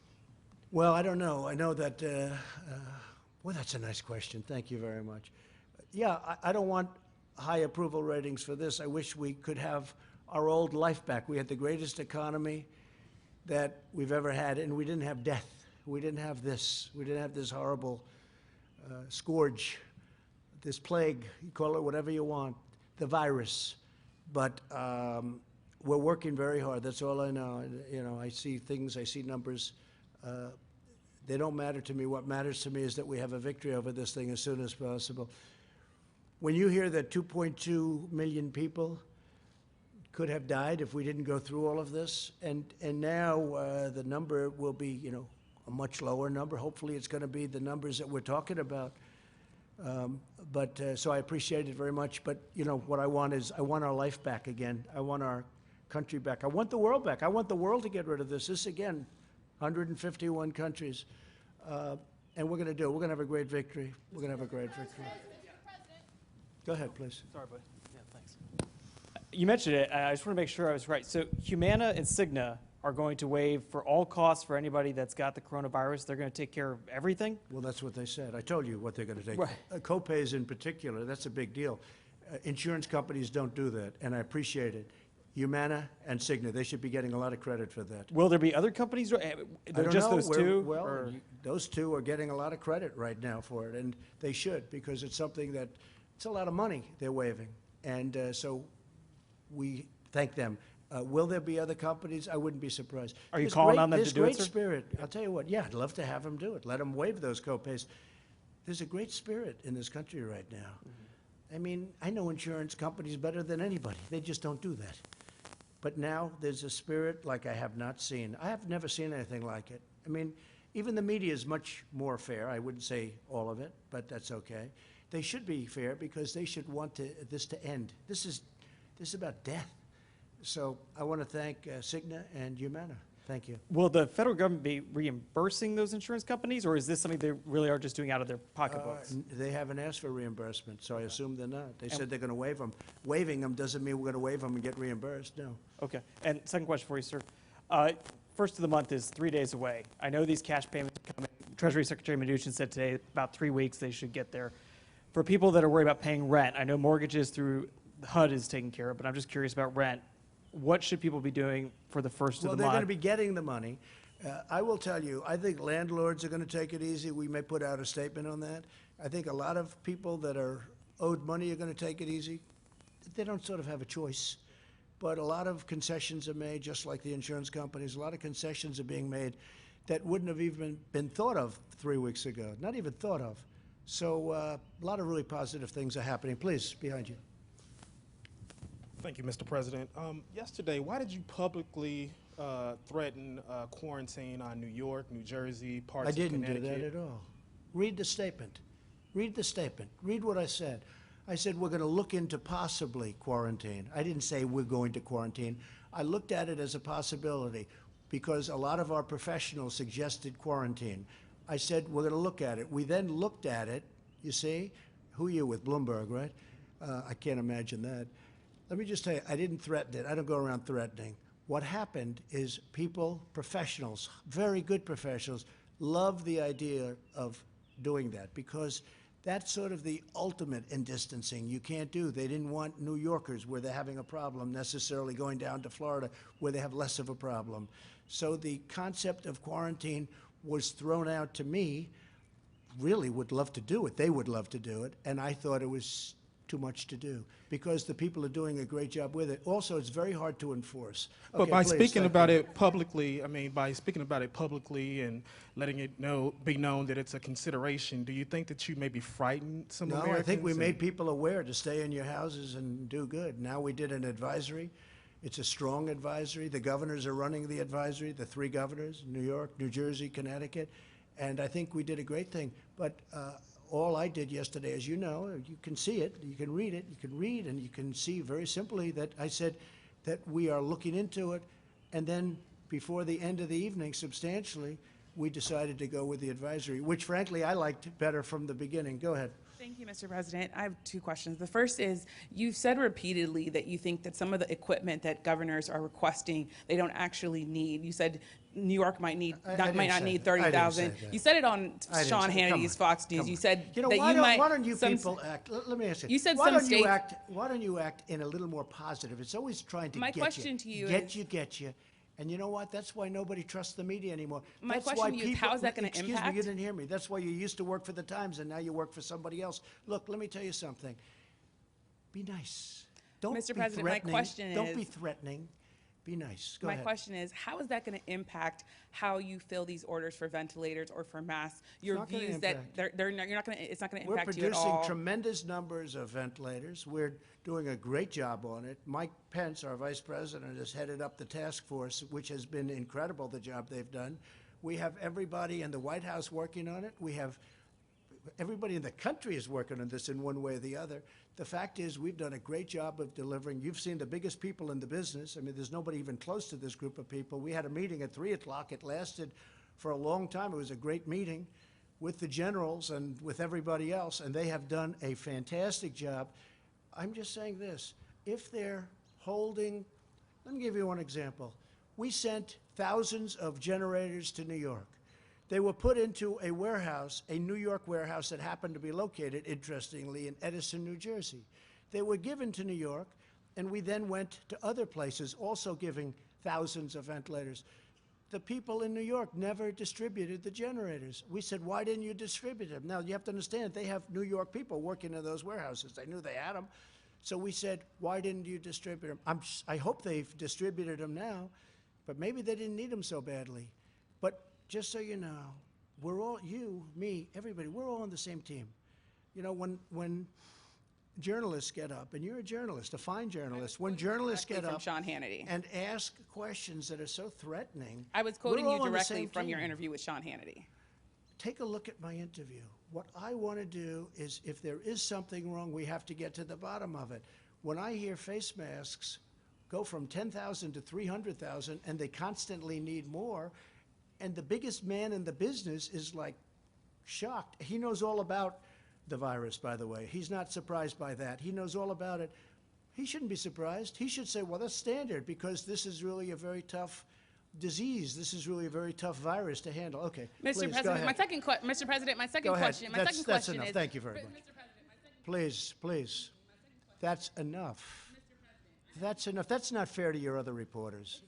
Well, I don't know. I know that, well, that's a nice question. Thank you very much. Yeah, I don't want high approval ratings for this. I wish we could have our old life back. We had the greatest economy that we've ever had, and we didn't have death. We didn't have this. We didn't have this horrible scourge, this plague, you call it whatever you want, the virus. But we're working very hard. That's all I know. You know, I see things, I see numbers. They don't matter to me. What matters to me is that we have a victory over this thing as soon as possible. when you hear that 2.2 million people could have died if we didn't go through all of this, and now the number will be, you know, a much lower number. Hopefully it's going to be the numbers that we're talking about. So I appreciate it very much. But, you know, what I want is I want our life back again. I want our country back. I want the world back. I want the world to get rid of this. This, again, 151 countries. And we're going to do it. We're going to have a great victory. We're going to have a great victory. Go ahead, please. Sorry, buddy. Yeah, thanks. You mentioned it. I just want to make sure I was right. So Humana and Cigna are going to waive for all costs for anybody that's got the coronavirus. They're going to take care of everything? Well, that's what they said. I told you what they're going to take. Right. Copays in particular, that's a big deal. Insurance companies don't do that, and I appreciate it. Humana and Cigna, they should be getting a lot of credit for that. Will there be other companies? I don't Just know. those two? Well, or? those two are getting a lot of credit right now for it, and they should, because it's something that, it's a lot of money they're waiving. And so we thank them. Will there be other companies? I wouldn't be surprised. Are you calling on them to do it, There's sir? great spirit. I'll tell you what, yeah, I'd love to have them do it. Let them waive those copays. There's a great spirit in this country right now. Mm-hmm. I mean, I know insurance companies better than anybody. They just don't do that. But now there's a spirit like I have not seen. I have never seen anything like it. I mean, even the media is much more fair. I wouldn't say all of it, but that's okay. They should be fair because they should want this to end. This is about death. So I want to thank Cigna and Humana. Thank you. Will the federal government be reimbursing those insurance companies, or is this something they really are just doing out of their pocketbooks? They haven't asked for reimbursement, so I assume they're not. They said they're going to waive them. Waiving them doesn't mean we're going to waive them and get reimbursed, no. Okay. And second question for you, sir. First of the month is 3 days away. I know these cash payments are coming. Treasury Secretary Mnuchin said today about 3 weeks they should get there. For people that are worried about paying rent, I know mortgages through HUD is taken care of, but I'm just curious about rent. What should people be doing for the first of the month? Well, they're going to be getting the money. I will tell you, I think landlords are going to take it easy. We may put out a statement on that. I think a lot of people that are owed money are going to take it easy. They don't sort of have a choice. But a lot of concessions are made, just like the insurance companies. A lot of concessions are being made that wouldn't have even been thought of 3 weeks ago, not even thought of. So a lot of really positive things are happening. Please, behind you. Thank you, Mr. President. Yesterday, why did you publicly threaten quarantine on New York, New Jersey, parts of Connecticut? I didn't do that at all. Read the statement. Read the statement. Read what I said. I said we're going to look into possibly quarantine. I didn't say we're going to quarantine. I looked at it as a possibility because a lot of our professionals suggested quarantine. I said we're going to look at it. We then looked at it, you see. Who are you with, Bloomberg, right? I can't imagine that. Let me just tell you, I didn't threaten it. I don't go around threatening. What happened is people, professionals, very good professionals, love the idea of doing that because that's sort of the ultimate in distancing. You can't do. They didn't want New Yorkers where they're having a problem necessarily going down to Florida where they have less of a problem. So the concept of quarantine was thrown out to me. Really would love to do it. They would love to do it. And I thought it was too much to do because the people are doing a great job with it. Also, it's very hard to enforce. But Okay, by please, speaking thank about you. it publicly, I mean, by speaking about it publicly and letting it be known that it's a consideration, do you think that you maybe frightened some No, Americans? I think we and- made people aware to stay in your houses and do good. Now we did an advisory. It's a strong advisory. The governors are running the advisory, the 3 governors, New York, New Jersey, Connecticut. And I think we did a great thing. But all I did yesterday, as you know, you can see it, you can read it, you can read, and you can see very simply that I said that we are looking into it. And then before the end of the evening, substantially, we decided to go with the advisory, which frankly I liked better from the beginning. Go ahead. Thank you, Mr. President. I have 2 questions. The first is, you've said repeatedly that you think that some of the equipment that governors are requesting, they don't actually need. You said New York might need, I might didn't not say need that. I didn't 30,000. say that. You said it on I didn't Sean say that. Come Hannity's on. Fox News. Come You on. said You know, that why you don't, might. why don't you some- people act? Let me ask you. You said why some don't you state- act? Why don't you act in a little more positive? It's always trying to My get you. question to you get is- you, get you. And you know what? That's why nobody trusts the media anymore. My That's question why to you is, people, how is that gonna excuse me, impact? you didn't hear me. That's why you used to work for the Times and now you work for somebody else. Look, let me tell you something. Be nice. Don't Mr. be President, my threatening. question Don't be is- threatening. Be nice. Go My ahead. question is, how is that going to impact how you fill these orders for ventilators or for masks? Your not gonna views that impact. you're not going to, it's not going to We're impact you at producing all. tremendous numbers of ventilators. We're doing a great job on it. Mike Pence, our vice president, has headed up the task force, which has been incredible, the job they've done. We have everybody in the White House working on it. We have everybody in the country is working on this in one way or the other. The fact is, we've done a great job of delivering. You've seen the biggest people in the business. I mean, there's nobody even close to this group of people. We had a meeting at 3 o'clock. It lasted for a long time. It was a great meeting with the generals and with everybody else, and they have done a fantastic job. I'm just saying this. If they're holding, let me give you one example. We sent thousands of generators to New York. They were put into a warehouse, a New York warehouse that happened to be located, interestingly, in Edison, New Jersey. They were given to New York, and we then went to other places, also giving thousands of ventilators. The people in New York never distributed the generators. We said, why didn't you distribute them? Now, you have to understand, they have New York people working in those warehouses. They knew they had them. So we said, why didn't you distribute them? I hope they've distributed them now, but maybe they didn't need them so badly. But just so you know, we're all, you, me, everybody, we're all on the same team. You know, when journalists get up, and you're a journalist, a fine journalist, when journalists get from up Sean Hannity. and ask questions that are so threatening. I was we're quoting all you on the directly same from your team. interview with Sean Hannity. Take a look at my interview. What I want to do is, if there is something wrong, we have to get to the bottom of it. When I hear face masks go from 10,000 to 300,000, and they constantly need more, and the biggest man in the business is like shocked. He knows all about the virus, by the way. He's not surprised by that. He knows all about it. He shouldn't be surprised. He should say, well, that's standard, because this is really a very tough disease. This is really a very tough virus to handle. Okay, Mr. please, go President, ahead. my second Mr. President, my second Go ahead. question. My second That's question enough. is. Thank you very much. Please, please. That's enough. That's enough. That's not fair to your other reporters.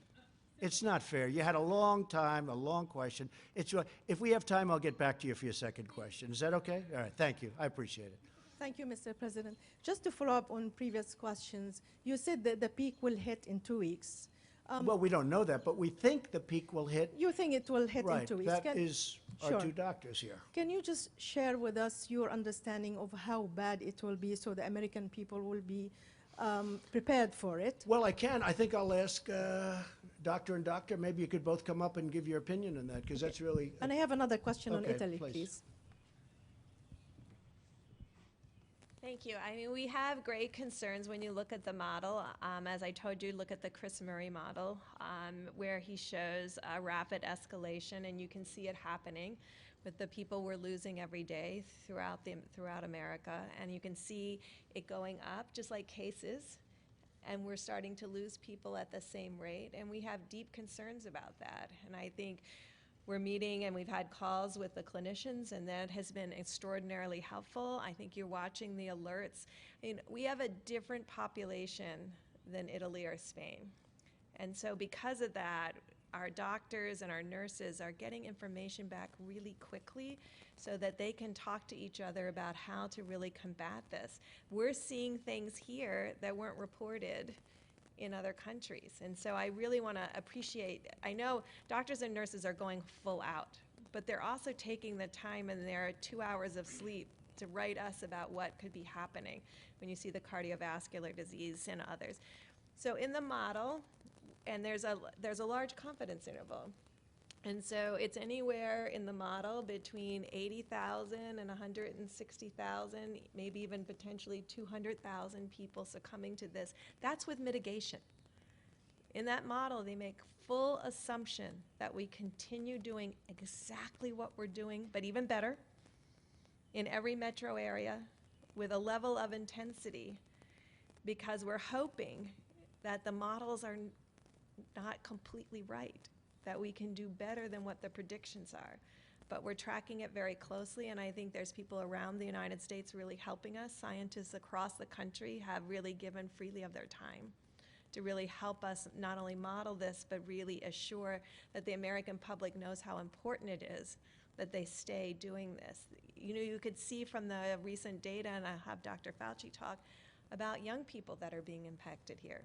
It's not fair. You had a long time, a long question. If we have time, I'll get back to you for your second question. Is that okay? All right. Thank you. I appreciate it. Thank you, Mr. President. Just to follow up on previous questions, you said that the peak will hit in 2 weeks. Well, we don't know that, but we think the peak will hit. You think it will hit in 2 weeks? That is our Sure. two doctors here. Can you just share with us your understanding of how bad it will be so the American people will be prepared for it? Well, I can. I think I'll ask doctor and doctor. Maybe you could both come up and give your opinion on that, because that's really. And I have another question on Okay, Italy, please. please. Thank you. I mean, we have great concerns when you look at the model. As I told you, look at the Chris Murray model, where he shows a rapid escalation, and you can see it happening with the people we're losing every day throughout America. And you can see it going up, just like cases, and we're starting to lose people at the same rate. And we have deep concerns about that. And I think we're meeting, and we've had calls with the clinicians, and that has been extraordinarily helpful. I think you're watching the alerts. I mean, we have a different population than Italy or Spain. And so because of that, our doctors and our nurses are getting information back really quickly so that they can talk to each other about how to really combat this. We're seeing things here that weren't reported in other countries. And so I really want to appreciate, I know doctors and nurses are going full out, but they're also taking the time in their 2 hours of sleep to write us about what could be happening when you see the cardiovascular disease and others. So in the model, and there's a large confidence interval. And so it's anywhere in the model between 80,000 and 160,000, maybe even potentially 200,000 people succumbing to this. That's with mitigation. In that model, they make full assumption that we continue doing exactly what we're doing, but even better, in every metro area with a level of intensity, because we're hoping that the models are not completely right, that we can do better than what the predictions are. But we're tracking it very closely, and I think there's people around the United States really helping us. Scientists across the country have really given freely of their time to really help us not only model this, but really assure that the American public knows how important it is that they stay doing this. You know, you could see from the recent data, and I'll have Dr. Fauci talk about young people that are being impacted here.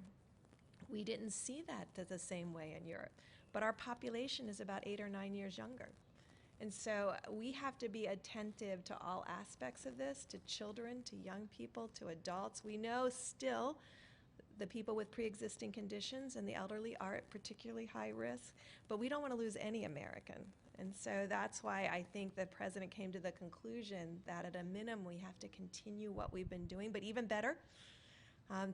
We didn't see that the same way in Europe. But our population is about 8 or 9 years younger. And so we have to be attentive to all aspects of this, to children, to young people, to adults. We know still the people with pre-existing conditions and the elderly are at particularly high risk, but we don't want to lose any American. And so that's why I think the president came to the conclusion that at a minimum we have to continue what we've been doing, but even better,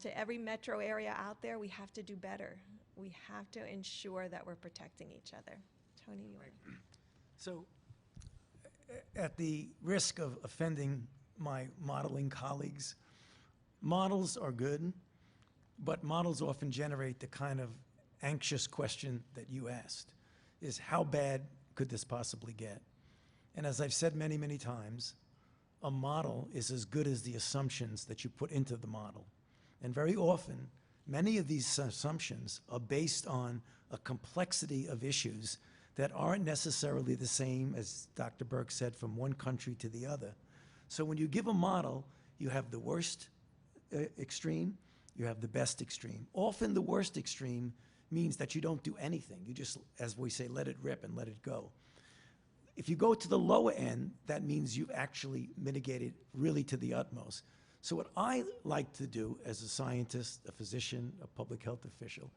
to every metro area out there, we have to do better. We have to ensure that we're protecting each other. Tony, you want to? So, at the risk of offending my modeling colleagues, models are good, but models often generate the kind of anxious question that you asked, is how bad could this possibly get? And as I've said many, many times, a model is as good as the assumptions that you put into the model. And very often, many of these assumptions are based on a complexity of issues that aren't necessarily the same, as Dr. Burke said, from one country to the other. So when you give a model, you have the worst extreme, you have the best extreme. Often the worst extreme means that you don't do anything. You just, as we say, let it rip and let it go. If you go to the lower end, that means you've actually mitigated really to the utmost. So what I like to do as a scientist, a physician, a public health official,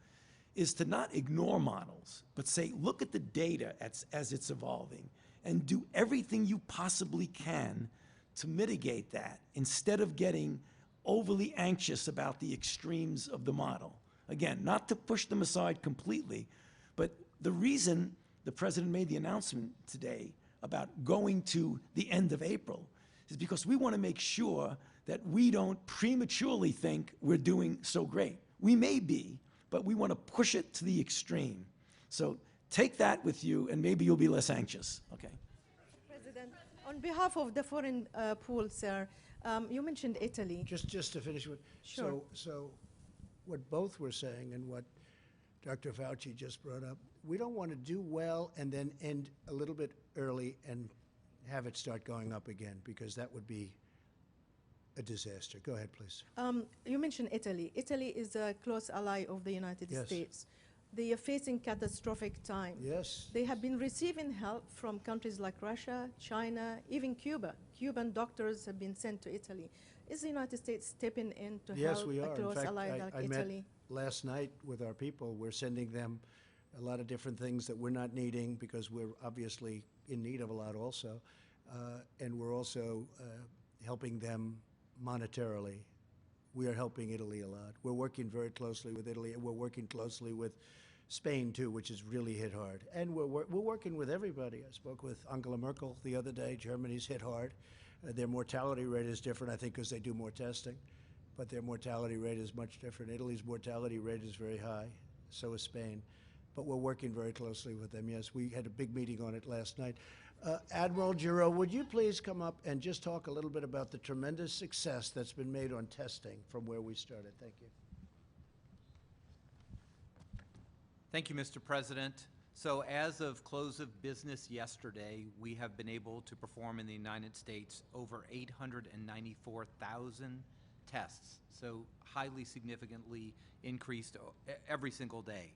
is to not ignore models, but say, look at the data as it's evolving and do everything you possibly can to mitigate that instead of getting overly anxious about the extremes of the model. Again, not to push them aside completely, but the reason the president made the announcement today about going to the end of April is because we want to make sure that we don't prematurely think we're doing so great. We may be, but we want to push it to the extreme. So take that with you, and maybe you'll be less anxious. Okay. President, on behalf of the foreign pool, sir, you mentioned Italy. Just to finish with, Sure. so what both were saying and what Dr. Fauci just brought up, we don't want to do well and then end a little bit early and have it start going up again, because that would be a disaster. Go ahead, please. You mentioned Italy. Italy is a close ally of the United Yes. States. They are facing catastrophic time. Yes. They have been receiving help from countries like Russia, China, even Cuba. Cuban doctors have been sent to Italy. Is the United States stepping in to Yes, help we a are. close In fact, ally like I met Italy? last night with our people. We're sending them a lot of different things that we're not needing because we're obviously in need of a lot also. And we're also helping them monetarily. We are helping Italy a lot. We're working very closely with Italy, and we're working closely with Spain too, which is really hit hard. And we're working with everybody. I spoke with Angela Merkel the other day. Germany's hit hard. Their mortality rate is different, I think, because they do more testing, but their mortality rate is much different. Italy's mortality rate is very high, so is Spain. But we're working very closely with them. Yes, we had a big meeting on it last night. Admiral Giro, would you please come up and just talk a little bit about the tremendous success that's been made on testing from where we started? Thank you. Thank you, Mr. President. So as of close of business yesterday, we have been able to perform in the United States over 894,000 tests, so highly significantly increased every single day.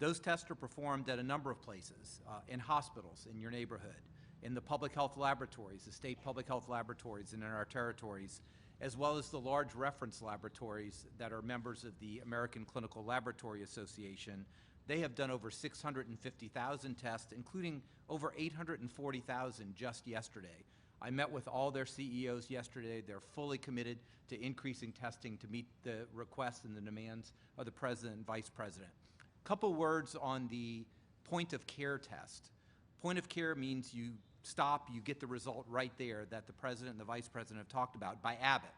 Those tests are performed at a number of places, in hospitals, in your neighborhood, in the public health laboratories, the state public health laboratories and in our territories, as well as the large reference laboratories that are members of the American Clinical Laboratory Association. They have done over 650,000 tests, including over 840,000 just yesterday. I met with all their CEOs yesterday. They're fully committed to increasing testing to meet the requests and the demands of the President and Vice President. A couple words on the point-of-care test. Point-of-care means you stop, you get the result right there that the President and the Vice President have talked about by Abbott,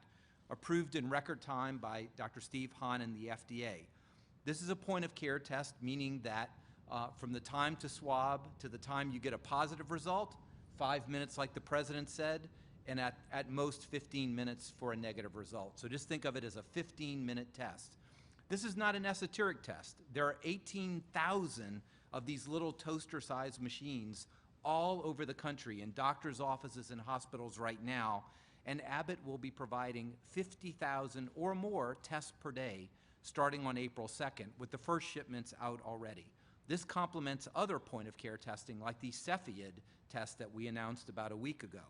approved in record time by Dr. Steve Hahn and the FDA. This is a point-of-care test, meaning that from the time to swab to the time you get a positive result, 5 minutes like the President said, and at most 15 minutes for a negative result. So just think of it as a 15-minute test. This is not an esoteric test. There are 18,000 of these little toaster-sized machines all over the country in doctors' offices and hospitals right now, and Abbott will be providing 50,000 or more tests per day starting on April 2nd, with the first shipments out already. This complements other point-of-care testing like the Cepheid test that we announced about a week ago.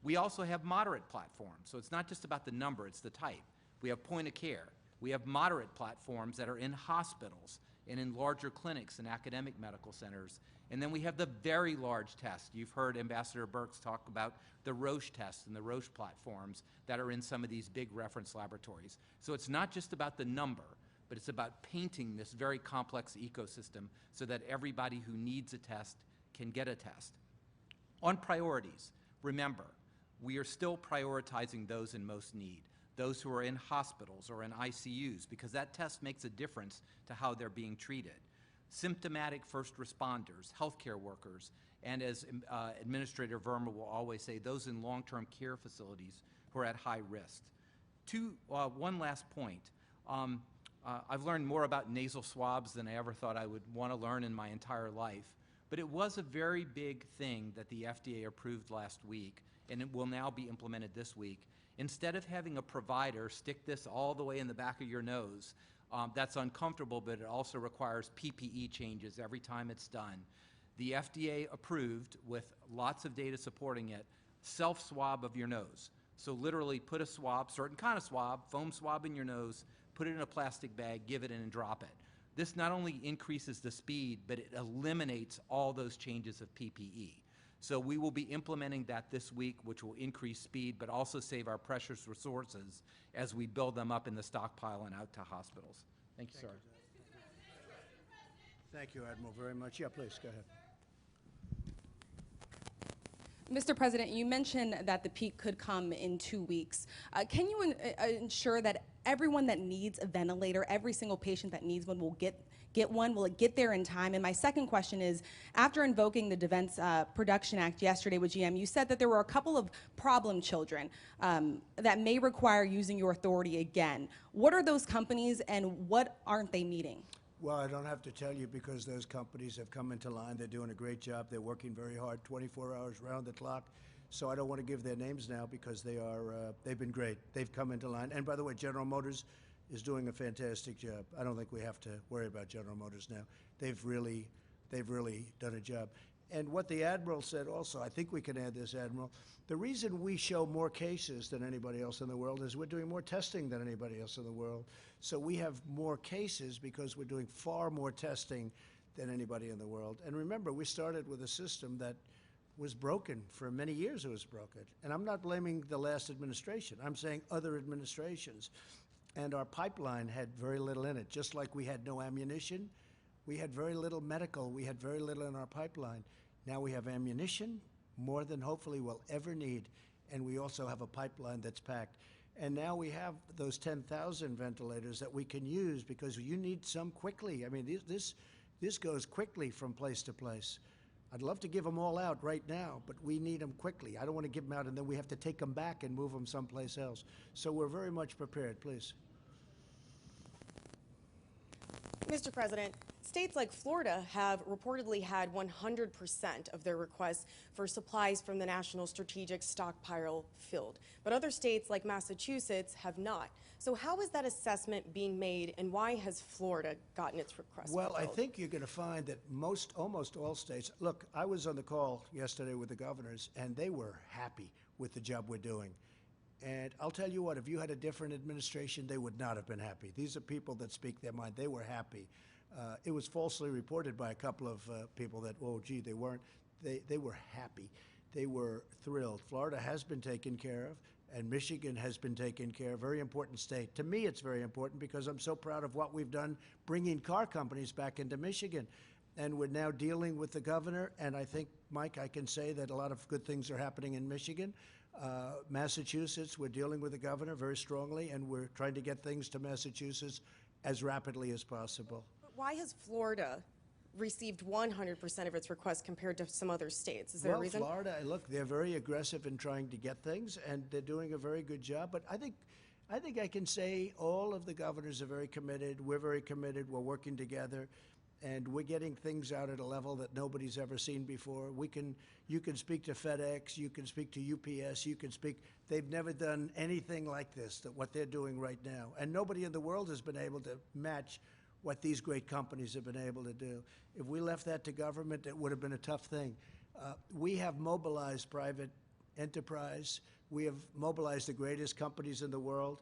We also have moderate platforms, so it's not just about the number, it's the type. We have point-of-care. We have moderate platforms that are in hospitals and in larger clinics and academic medical centers. And then we have the very large tests. You've heard Ambassador Birx talk about the Roche tests and the Roche platforms that are in some of these big reference laboratories. So it's not just about the number, but it's about painting this very complex ecosystem so that everybody who needs a test can get a test. On priorities, remember, we are still prioritizing those in most need, those who are in hospitals or in ICUs, because that test makes a difference to how they're being treated. Symptomatic first responders, healthcare workers, and as Administrator Verma will always say, those in long-term care facilities who are at high risk. One last point. I've learned more about nasal swabs than I ever thought I would want to learn in my entire life, but it was a very big thing that the FDA approved last week, and it will now be implemented this week. Instead of having a provider stick this all the way in the back of your nose, that's uncomfortable, but it also requires PPE changes every time it's done. The FDA approved, with lots of data supporting it, self-swab of your nose. So literally put a swab, certain kind of swab, foam swab in your nose, put it in a plastic bag, give it in and drop it. This not only increases the speed, but it eliminates all those changes of PPE. So we will be implementing that this week, which will increase speed, but also save our precious resources as we build them up in the stockpile and out to hospitals. Thank you, sir. Thank you, Admiral, very much. Yeah, please, go ahead. Mr. President, you mentioned that the peak could come in 2 weeks. Can you ensure that everyone that needs a ventilator, every single patient that needs one will get one? Will it get there in time? And my second question is, after invoking the Defense Production Act yesterday with GM, you said that there were a couple of problem children that may require using your authority again. What are those companies and what aren't they meeting? Well, I don't have to tell you because those companies have come into line. They're doing a great job. They're working very hard, 24 hours round the clock. So I don't want to give their names now because they've been great. They've come into line. And by the way, General Motors is doing a fantastic job. I don't think we have to worry about General Motors now. They've really done a job. And what the Admiral said also, I think we can add this, Admiral, the reason we show more cases than anybody else in the world is we're doing more testing than anybody else in the world. So we have more cases because we're doing far more testing than anybody in the world. And remember, we started with a system that was broken. For many years it was broken. And I'm not blaming the last administration. I'm saying other administrations. And our pipeline had very little in it. Just like we had no ammunition, we had very little medical, we had very little in our pipeline. Now we have ammunition, more than hopefully we'll ever need, and we also have a pipeline that's packed. And now we have those 10,000 ventilators that we can use because you need some quickly. I mean, this goes quickly from place to place. I'd love to give them all out right now, but we need them quickly. I don't want to give them out and then we have to take them back and move them someplace else. So we're very much prepared, please. Mr. President, states like Florida have reportedly had 100% of their requests for supplies from the National Strategic Stockpile filled, but other states like Massachusetts have not. So how is that assessment being made, and why has Florida gotten its request Well, I fulfilled? think you're going to find that almost all states, look, I was on the call yesterday with the governors, and they were happy with the job we're doing. And I'll tell you what, if you had a different administration, they would not have been happy. These are people that speak their mind. They were happy. It was falsely reported by a couple of people that, oh, gee, they weren't. They were happy. They were thrilled. Florida has been taken care of, and Michigan has been taken care of. Very important state. To me, it's very important because I'm so proud of what we've done bringing car companies back into Michigan. And we're now dealing with the governor, and I think, Mike, I can say that a lot of good things are happening in Michigan. Massachusetts, we're dealing with the governor very strongly, and we're trying to get things to Massachusetts as rapidly as possible. But why has Florida received 100% of its requests compared to some other states? Is there a reason? Well, Florida, look, they're very aggressive in trying to get things, and they're doing a very good job. But I think I can say all of the governors are very committed. We're very committed. We're working together. and we're getting things out at a level that nobody's ever seen before. You can speak to FedEx, you can speak to UPS, they've never done anything like this, what they're doing right now. And nobody in the world has been able to match what these great companies have been able to do. If we left that to government, it would have been a tough thing. We have mobilized private enterprise. We have mobilized the greatest companies in the world.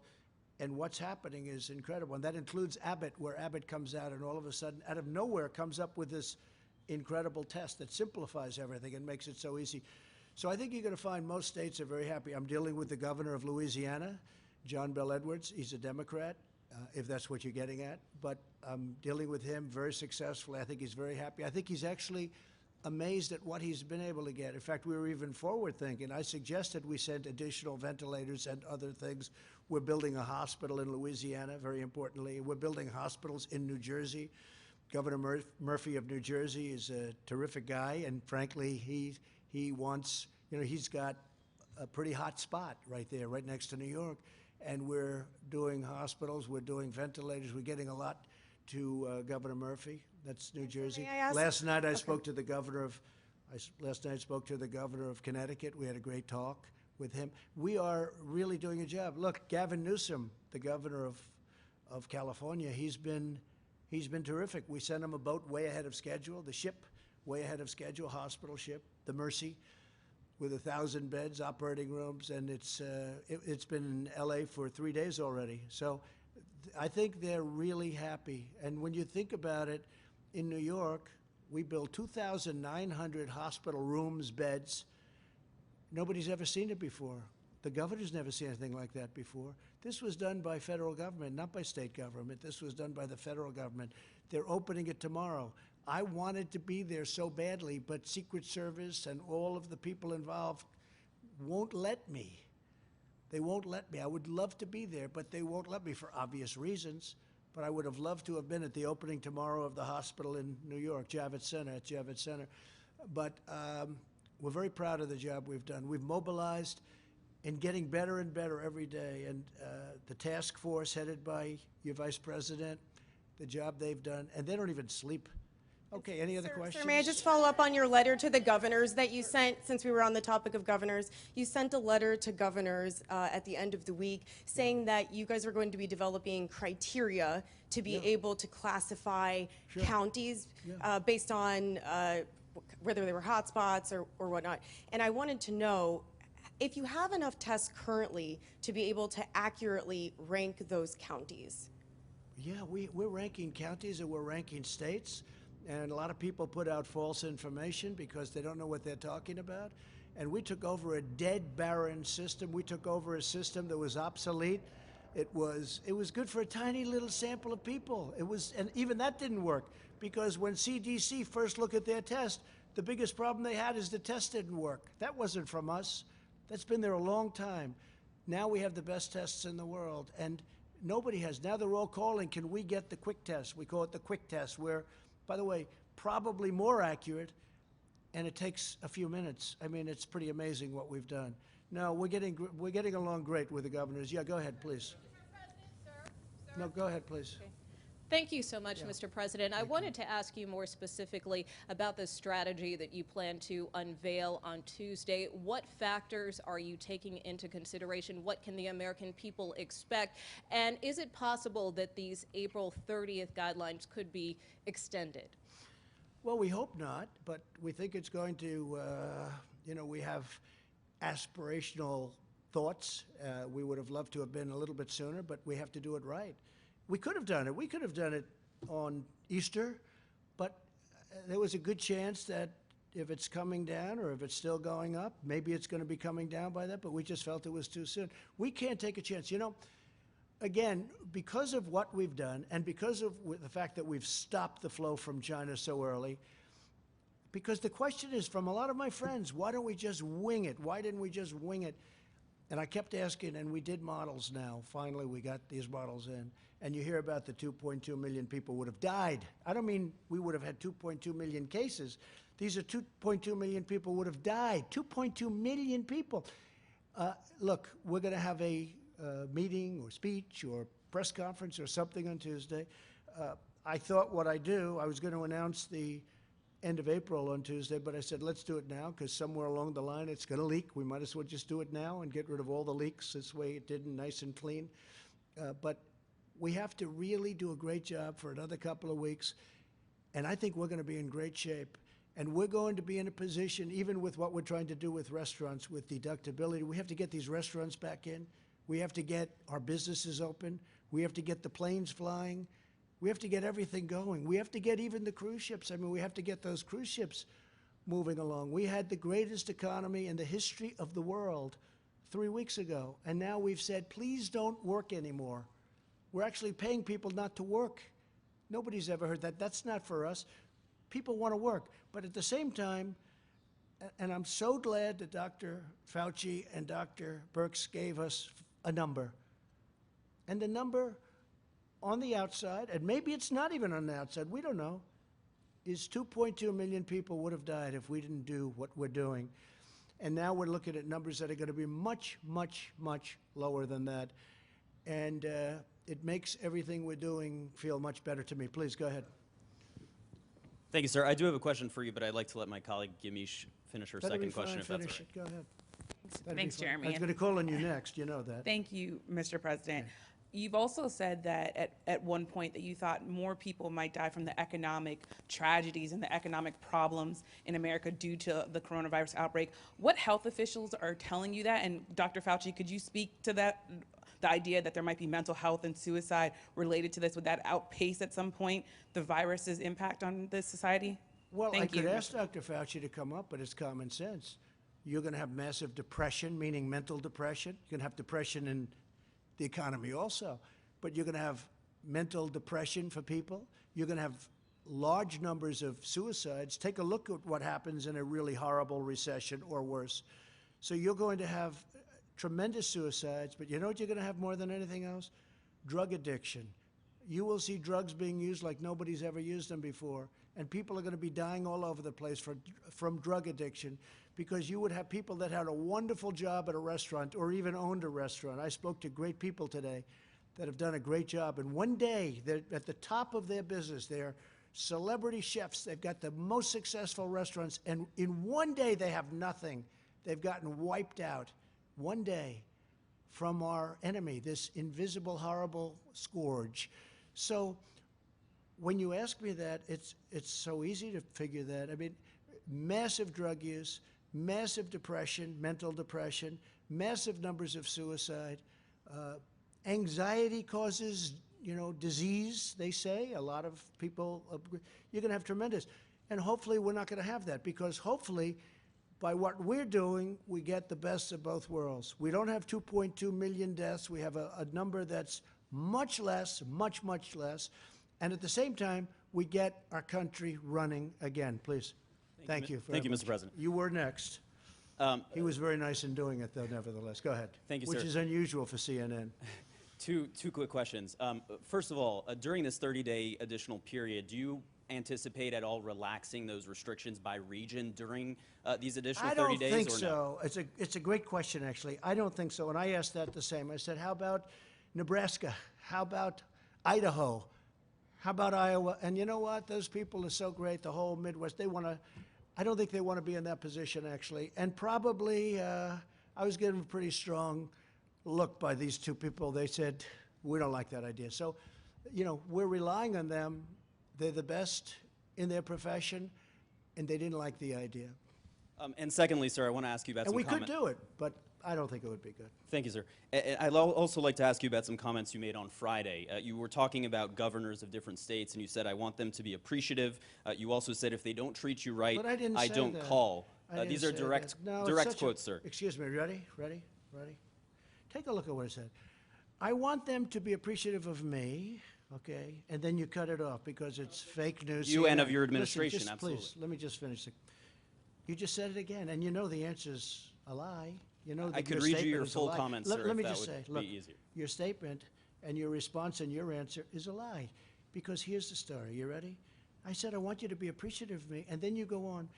And what's happening is incredible. And that includes Abbott, where Abbott comes out and all of a sudden, out of nowhere, comes up with this incredible test that simplifies everything and makes it so easy. So I think you're going to find most states are very happy. I'm dealing with the governor of Louisiana, John Bel Edwards. He's a Democrat, if that's what you're getting at. But I'm dealing with him very successfully. I think he's very happy. I think he's actually amazed at what he's been able to get. In fact, we were even forward thinking. I suggested we send additional ventilators and other things. We're building a hospital in Louisiana, very importantly. We're building hospitals in New Jersey. Governor Murphy of New Jersey is a terrific guy, and frankly, he wants, he's got a pretty hot spot right there, right next to New York. And we're doing hospitals, we're doing ventilators, we're getting a lot to Governor Murphy. That's New Jersey. May I ask- Last night I Okay. spoke to the governor of Connecticut. We had a great talk with him. We are really doing a job. Look, Gavin Newsom, the governor of California, he's been terrific. We sent him a boat way ahead of schedule, the ship way ahead of schedule, hospital ship, the Mercy, with 1,000 beds, operating rooms, and it's been in LA for 3 days already. So I think they're really happy. And when you think about it, in New York, we built 2,900 hospital rooms, beds. Nobody's ever seen it before. The governor's never seen anything like that before. This was done by federal government, not by state government. This was done by the federal government. They're opening it tomorrow. I wanted to be there so badly, but Secret Service and all of the people involved won't let me. They won't let me. I would love to be there, but they won't let me for obvious reasons. But I would have loved to have been at the opening tomorrow of the hospital in New York, Javits Center. But we're very proud of the job we've done. We've mobilized and getting better and better every day. And the task force headed by your vice president, the job they've done, and they don't even sleep. Okay, any other questions? Sir, may I just follow up on your letter to the governors that you sent, since we were on the topic of governors? You sent a letter to governors at the end of the week saying that you guys are going to be developing criteria to be able to classify counties based on whether they were hotspots or whatnot. And I wanted to know if you have enough tests currently to be able to accurately rank those counties. Yeah, we're ranking counties and we're ranking states. And a lot of people put out false information because they don't know what they're talking about. And we took over a dead, barren system. We took over a system that was obsolete. It was good for a tiny little sample of people. And even that didn't work because when CDC first looked at their test, the biggest problem they had is the test didn't work. That wasn't from us. That's been there a long time. Now we have the best tests in the world, and nobody has. Now they're all calling, can we get the quick test? We call it the quick test, where, by the way, probably more accurate, and it takes a few minutes. I mean, it's pretty amazing what we've done. No, we're getting along great with the governors. Yeah, go ahead, please. No, go ahead, please. Okay. Thank you so much, Mr. President. I wanted to ask you more specifically about the strategy that you plan to unveil on Tuesday. What factors are you taking into consideration? What can the American people expect? And is it possible that these April 30th guidelines could be extended? Well, we hope not, but we think it's going to, we have aspirational thoughts. We would have loved to have been a little bit sooner, but we have to do it right. We could have done it. We could have done it on Easter, but there was a good chance that if it's coming down or if it's still going up, maybe it's going to be coming down by that, but we just felt it was too soon. We can't take a chance. Again, because of what we've done and because of the fact that we've stopped the flow from China so early, because the question is from a lot of my friends, why don't we just wing it? Why didn't we just wing it? And I kept asking, and we did models now. Finally, we got these models in. And you hear about the 2.2 million people would have died. I don't mean we would have had 2.2 million cases. These are 2.2 million people would have died. 2.2 million people. Look, we're going to have a meeting or speech or press conference or something on Tuesday. I thought what I do, I was going to announce the end of April on Tuesday, but I said, let's do it now, because somewhere along the line it's going to leak. We might as well just do it now and get rid of all the leaks. This way it didn't, nice and clean. But we have to really do a great job for another couple of weeks, and I think we're going to be in great shape. And we're going to be in a position, even with what we're trying to do with restaurants, with deductibility, we have to get these restaurants back in. We have to get our businesses open. We have to get the planes flying. We have to get everything going. We have to get even the cruise ships. I mean, we have to get those cruise ships moving along. We had the greatest economy in the history of the world 3 weeks ago, and now we've said, please don't work anymore. We're actually paying people not to work. Nobody's ever heard that. That's not for us. People want to work. But at the same time, and I'm so glad that Dr. Fauci and Dr. Birx gave us a number. And the number on the outside, and maybe it's not even on the outside, we don't know, is 2.2 million people would have died if we didn't do what we're doing. And now we're looking at numbers that are going to be much, much, much lower than that. And it makes everything we're doing feel much better to me. Please, go ahead. Thank you, sir. I do have a question for you, but I'd like to let my colleague Gimish finish her That'll be second question, fine. if that's Finish all right. it. Go ahead. That'd be Thanks, fine. Jeremy. I was going to call on you next. You know that. Thank you, Mr. President. You've also said that at one point that you thought more people might die from the economic tragedies and the economic problems in America due to the coronavirus outbreak. What health officials are telling you that? And Dr. Fauci, could you speak to that, the idea that there might be mental health and suicide related to this? Would that outpace at some point the virus's impact on this society? Well, Thank I could you. ask Dr. Fauci to come up, but it's common sense. You're going to have massive depression, meaning mental depression. You're going to have depression in the economy also, but you're going to have mental depression for people. You're going to have large numbers of suicides. Take a look at what happens in a really horrible recession or worse. So you're going to have tremendous suicides, but you know what you're going to have more than anything else? Drug addiction. You will see drugs being used like nobody's ever used them before, and people are going to be dying all over the place from drug addiction, because you would have people that had a wonderful job at a restaurant or even owned a restaurant. I spoke to great people today that have done a great job, and one day they're at the top of their business. They're celebrity chefs. They've got the most successful restaurants, and in one day they have nothing. They've gotten wiped out one day from our enemy, this invisible, horrible scourge. So when you ask me that, it's so easy to figure that. I mean, massive drug use, massive depression, mental depression, massive numbers of suicide. Anxiety causes, disease, they say. A lot of people, you're going to have tremendous. And hopefully we're not going to have that, because hopefully by what we're doing, we get the best of both worlds. We don't have 2.2 million deaths. We have a number that's much less, much, much less. And at the same time, we get our country running again. Please. Thank you. Thank you, Mr. President. You were next. He was very nice in doing it, though, nevertheless. Go ahead. Thank you, Which sir. is unusual for CNN. Two quick questions. First of all, during this 30-day additional period, do you anticipate at all relaxing those restrictions by region during these additional 30 days? I don't think or so. No? It's a great question, actually. I don't think so. And I asked that the same. I said, how about Nebraska? How about Idaho? How about Iowa? And you know what? Those people are so great, the whole Midwest. They want to, I don't think they want to be in that position, actually. And probably, I was given a pretty strong look by these two people. They said, we don't like that idea. So, we're relying on them. They're the best in their profession, and they didn't like the idea. And secondly, sir, I want to ask you about And some we comments. could do it, but I don't think it would be good. Thank you, sir. I'd also like to ask you about some comments you made on Friday. You were talking about governors of different states, and you said, I want them to be appreciative. You also said, if they don't treat you right, But I didn't say don't that. call. I didn't These are say direct, that. No, it's direct such a- quotes, sir. Excuse me, ready? Take a look at what I said. I want them to be appreciative of me, okay? And then you cut it off because it's fake news. You and CNN. of your Listen, administration, just absolutely. Please, let me just finish. You just said it again, and you know the answer's a lie. You know that I could your read you statement your is a full lie. comments, Let sir, if me that just would say, be look, easier. your statement and your response and your answer is a lie, because here's the story. You ready? I said, I want you to be appreciative of me, and then you go on,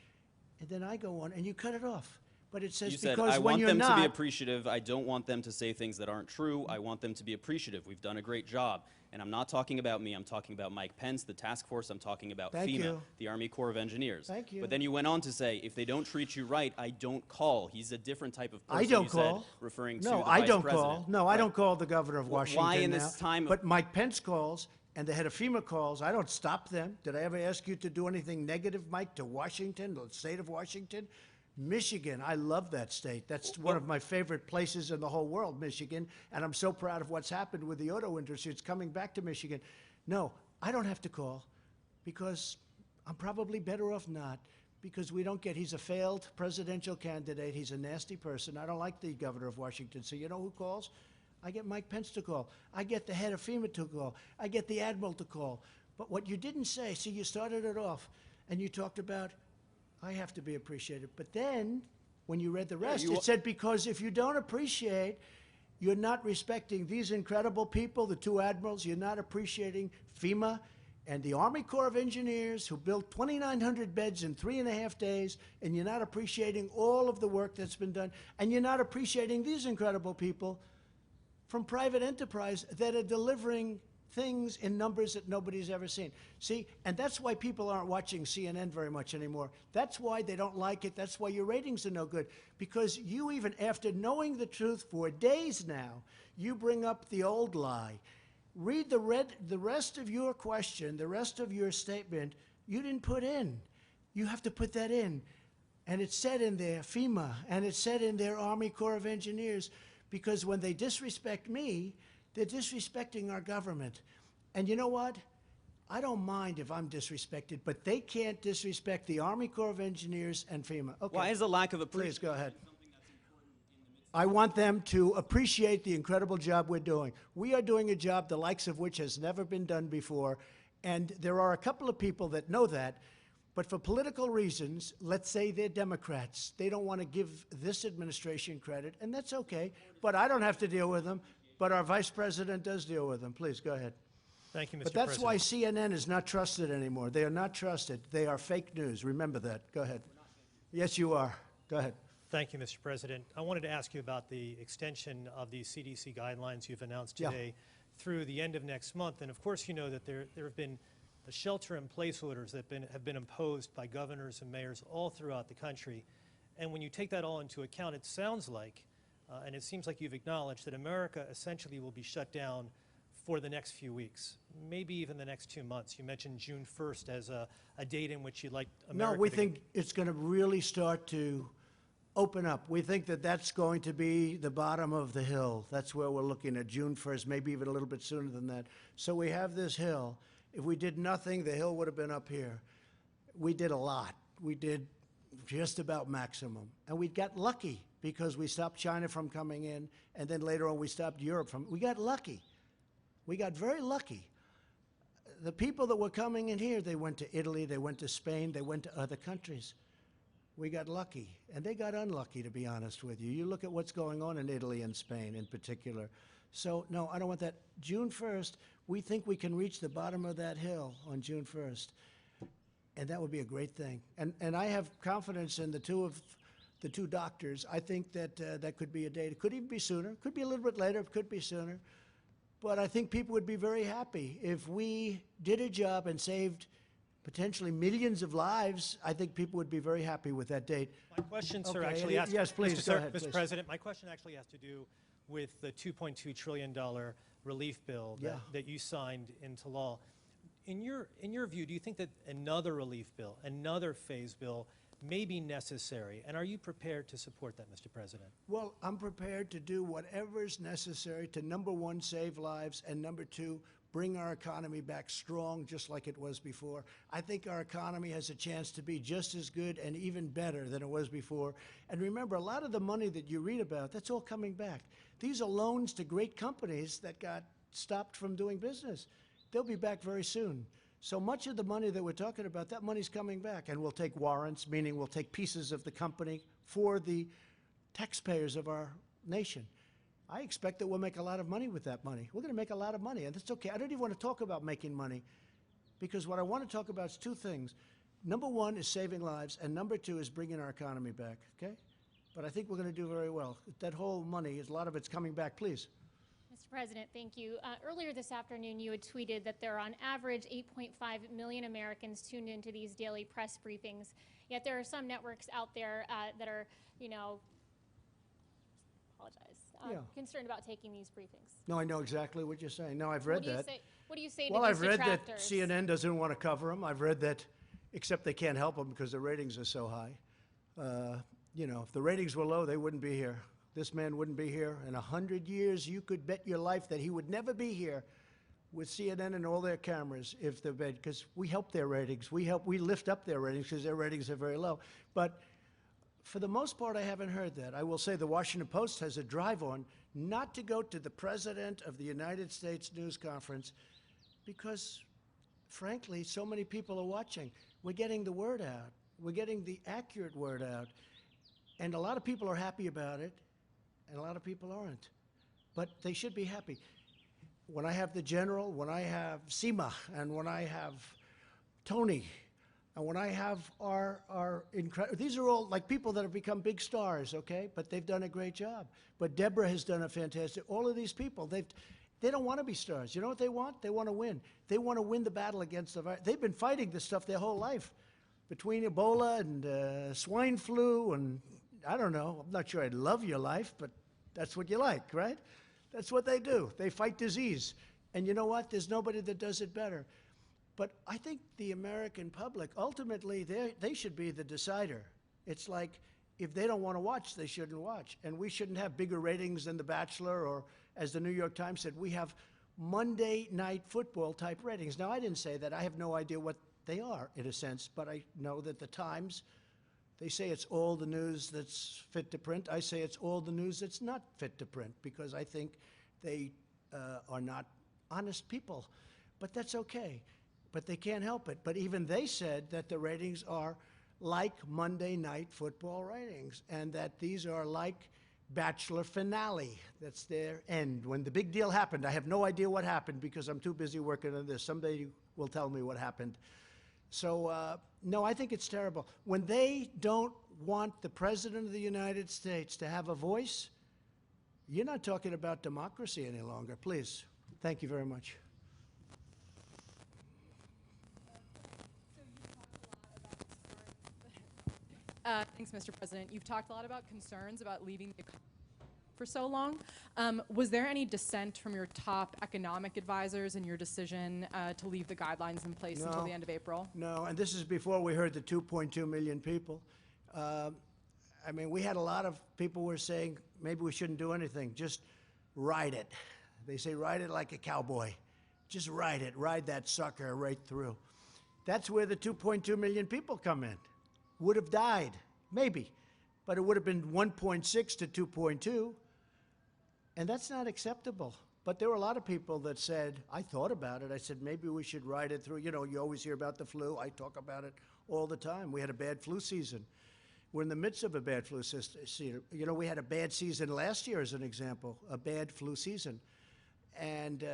and then I go on, and you cut it off. But it says You said, because I when want you're them to not, be appreciative. I don't want them to say things that aren't true. I want them to be appreciative. We've done a great job. And I'm not talking about me. I'm talking about Mike Pence, the task force. I'm talking about Thank FEMA, you. the Army Corps of Engineers. Thank you. But then you went on to say, if they don't treat you right, I don't call. He's a different type of person. I don't you said, call. referring to No, the I vice don't president. call. No, I Right. don't call the governor of Washington Why in now. this time of- But Mike Pence calls, and the head of FEMA calls. I don't stop them. Did I ever ask you to do anything negative, Mike, to Washington, the state of Washington? Michigan, I love that state. That's one of my favorite places in the whole world, Michigan, and I'm so proud of what's happened with the auto industry. It's coming back to Michigan. No, I don't have to call because I'm probably better off not, because we don't get, he's a failed presidential candidate. He's a nasty person. I don't like the governor of Washington. So you know who calls? I get Mike Pence to call. I get the head of FEMA to call. I get the admiral to call. But what you didn't say, see, you started it off and you talked about, I have to be appreciated. But then, when you read the rest, it said, because if you don't appreciate, you're not respecting these incredible people, the two admirals, you're not appreciating FEMA and the Army Corps of Engineers who built 2,900 beds in 3.5 days, and you're not appreciating all of the work that's been done, and you're not appreciating these incredible people from private enterprise that are delivering things in numbers that nobody's ever seen. See, and that's why people aren't watching CNN very much anymore. That's why they don't like it. That's why your ratings are no good. Because you, even after knowing the truth for days now, you bring up the old lie. Read the rest of your question, the rest of your statement, you didn't put in. You have to put that in. And it said in there, FEMA, and it said in there, Army Corps of Engineers, because when they disrespect me, they're disrespecting our government. And you know what? I don't mind if I'm disrespected, but they can't disrespect the Army Corps of Engineers and FEMA. Okay. Why is the lack of appreciation? Please, go ahead. I want them to appreciate the incredible job we're doing. We are doing a job the likes of which has never been done before, and there are a couple of people that know that, but for political reasons, let's say they're Democrats. They don't want to give this administration credit, and that's okay, but I don't have to deal with them. But our vice president does deal with them. Please, go ahead. Thank you, Mr. But that's President. why CNN is not trusted anymore. They are not trusted. They are fake news. Remember that. Go ahead. Yes, you are. Go ahead. Thank you, Mr. President. I wanted to ask you about the extension of the CDC guidelines you've announced today through the end of next month. And of course, you know that there have been shelter-in-place orders that have been imposed by governors and mayors all throughout the country. And when you take that all into account, it sounds like and it seems like you've acknowledged that America essentially will be shut down for the next few weeks, maybe even the next 2 months. You mentioned June 1st as a date in which you'd like America No, we to think it's going to really start to open up. We think that that's going to be the bottom of the hill. That's where we're looking at, June 1st, maybe even a little bit sooner than that. So we have this hill. If we did nothing, the hill would have been up here. We did a lot. We did just about maximum. And we got lucky because we stopped China from coming in, and then later on we stopped Europe from, we got lucky. We got very lucky. The people that were coming in here, they went to Italy, they went to Spain, they went to other countries. We got lucky, and they got unlucky, to be honest with you. You look at what's going on in Italy and Spain in particular. So, no, I don't want that. June 1st, we think we can reach the bottom of that hill on June 1st, and that would be a great thing. And I have confidence in the two doctors. I think that that could be a date. It could even be sooner. Could be a little bit later. It could be sooner. But I think people would be very happy if we did a job and saved potentially millions of lives. I think people would be very happy with that date. My question, sir, Okay, actually has yes, please, go ahead, Mr. please. President, my question actually has to do with the $2.2 trillion relief bill that you signed into law. In your view, do you think that another relief bill, another phase bill, may be necessary? And are you prepared to support that, Mr. President? Well, I'm prepared to do whatever's necessary to, number one, save lives, and number two, bring our economy back strong just like it was before. I think our economy has a chance to be just as good and even better than it was before. And remember, a lot of the money that you read about, that's all coming back. These are loans to great companies that got stopped from doing business. They'll be back very soon. So much of the money that we're talking about, that money's coming back, and we'll take warrants, meaning we'll take pieces of the company for the taxpayers of our nation. I expect that we'll make a lot of money with that money. We're going to make a lot of money, and that's okay. I don't even want to talk about making money, because what I want to talk about is two things. Number one is saving lives, and number two is bringing our economy back, okay? But I think we're going to do very well. That whole money, a lot of it's coming back. Please. Mr. President, thank you. Earlier this afternoon, you had tweeted that there are on average 8.5 million Americans tuned into these daily press briefings. Yet there are some networks out there that are, concerned about taking these briefings. No, I know exactly what you're saying. No, I've read that. What do you say to Well, these I've read that detractors? CNN doesn't want to cover them. I've read that, except they can't help them because the ratings are so high. If the ratings were low, they wouldn't be here. This man wouldn't be here. In 100 years, you could bet your life that he would never be here with CNN and all their cameras if they're bad, because we help their ratings. We lift up their ratings because their ratings are very low. But for the most part, I haven't heard that. I will say the Washington Post has a drive on not to go to the President of the United States news conference because, frankly, so many people are watching. We're getting the word out. We're getting the accurate word out. And a lot of people are happy about it, and a lot of people aren't. But they should be happy. When I have the General, when I have Seema, and when I have Tony, and when I have our incredible, these are all like people that have become big stars, okay? But they've done a great job. But Deborah has done a fantastic, all of these people, they don't want to be stars. You know what they want? They want to win. They want to win the battle against the virus. They've been fighting this stuff their whole life. Between Ebola and swine flu and, I don't know, I'm not sure I'd love your life, but that's what you like, right? That's what they do. They fight disease. And you know what? There's nobody that does it better. But I think the American public, ultimately, they should be the decider. It's like, if they don't want to watch, they shouldn't watch. And we shouldn't have bigger ratings than The Bachelor, or, as the New York Times said, we have Monday Night Football type ratings. Now, I didn't say that. I have no idea what they are, in a sense, but I know that the Times, they say it's all the news that's fit to print. I say it's all the news that's not fit to print, because I think they are not honest people. But that's okay. But they can't help it. But even they said that the ratings are like Monday Night Football ratings, and that these are like Bachelor finale. That's their end. When the big deal happened, I have no idea what happened because I'm too busy working on this. Somebody will tell me what happened. So, no, I think it's terrible. When they don't want the President of the United States to have a voice, you're not talking about democracy any longer. Please. Thank you very much. Thanks, Mr. President. You've talked a lot about concerns about leaving the economy for so long. Was there any dissent from your top economic advisors in your decision to leave the guidelines in place until the end of April? No, and this is before we heard the 2.2 million people. I mean, we had a lot of people were saying, maybe we shouldn't do anything, just ride it. They say ride it like a cowboy. Just ride it, ride that sucker right through. That's where the 2.2 million people come in. Would have died, maybe, but it would have been 1.6 to 2.2, and that's not acceptable. But there were a lot of people that said, I thought about it. I said, maybe we should ride it through. You know, you always hear about the flu. I talk about it all the time. We had a bad flu season. We're in the midst of a bad flu season. You know, we had a bad season last year, as an example, a bad flu season. And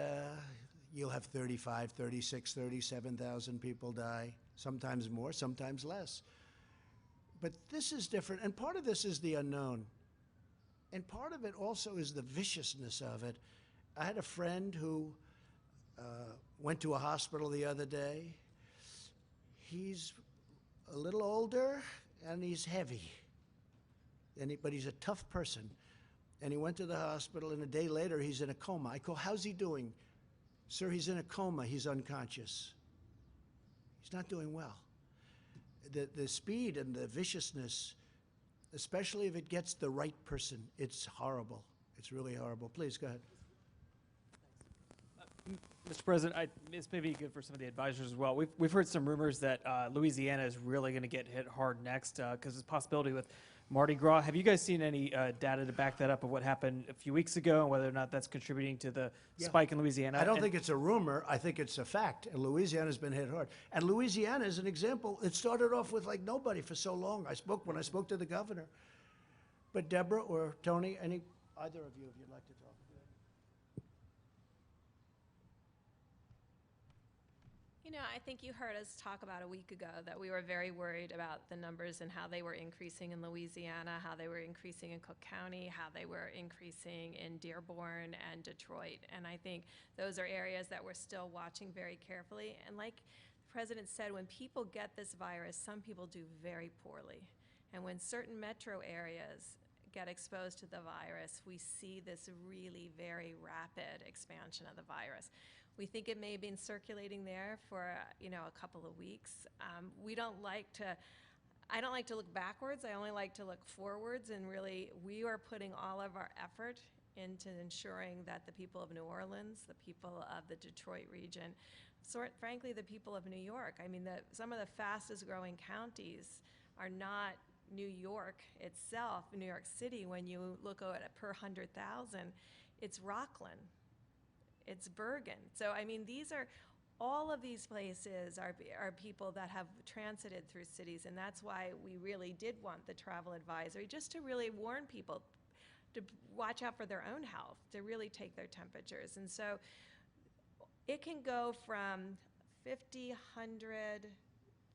you'll have 35, 36, 37,000 people die, sometimes more, sometimes less. But this is different, and part of this is the unknown. And part of it also is the viciousness of it. I had a friend who went to a hospital the other day. He's a little older, and he's heavy. But he's a tough person. And he went to the hospital, and a day later, he's in a coma. I call, how's he doing? Sir, he's in a coma. He's unconscious. He's not doing well. The speed and the viciousness, especially if it gets the right person, it's horrible. It's really horrible. Please, go ahead. Mr. President, this may be good for some of the advisors as well. We've heard some rumors that Louisiana is really going to get hit hard next because there's a possibility with Mardi Gras. Have you guys seen any data to back that up of what happened a few weeks ago and whether or not that's contributing to the spike in Louisiana? I don't think it's a rumor. I think it's a fact. And Louisiana's been hit hard. And Louisiana is an example. It started off with like nobody for so long. When I spoke to the governor. But Deborah or Tony, either of you, if you'd like to talk. You know, I think you heard us talk about a week ago that we were very worried about the numbers and how they were increasing in Louisiana, how they were increasing in Cook County, how they were increasing in Dearborn and Detroit. And I think those are areas that we're still watching very carefully. And like the President said, when people get this virus, some people do very poorly. And when certain metro areas get exposed to the virus, we see this really very rapid expansion of the virus. We think it may have been circulating there for, you know, a couple of weeks. I don't like to look backwards. I only like to look forwards, and really we are putting all of our effort into ensuring that the people of New Orleans, the people of the Detroit region, frankly, the people of New York. I mean, some of the fastest growing counties are not New York itself, New York City. When you look at it per 100,000, it's Rockland. It's Bergen. So, I mean, all of these places are people that have transited through cities, and that's why we really did want the travel advisory, just to really warn people to watch out for their own health, to really take their temperatures. And so it can go from 50, 100,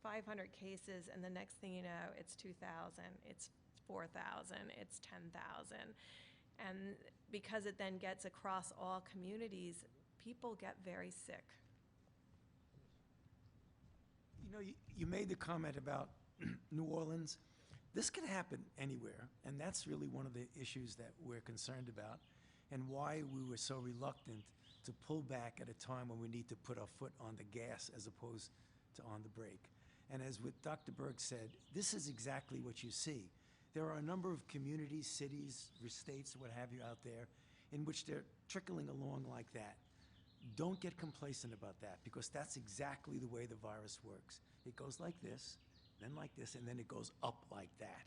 500 cases, and the next thing you know, it's 2,000, it's 4,000, it's 10,000. And because it then gets across all communities, people get very sick. You know, you made the comment about New Orleans. This can happen anywhere, and that's really one of the issues that we're concerned about, and why we were so reluctant to pull back at a time when we need to put our foot on the gas as opposed to on the brake. And as what Dr. Berg said, this is exactly what you see. There are a number of communities, cities, states, what have you out there, in which they're trickling along like that. Don't get complacent about that, because that's exactly the way the virus works. It goes like this, then like this, and then it goes up like that.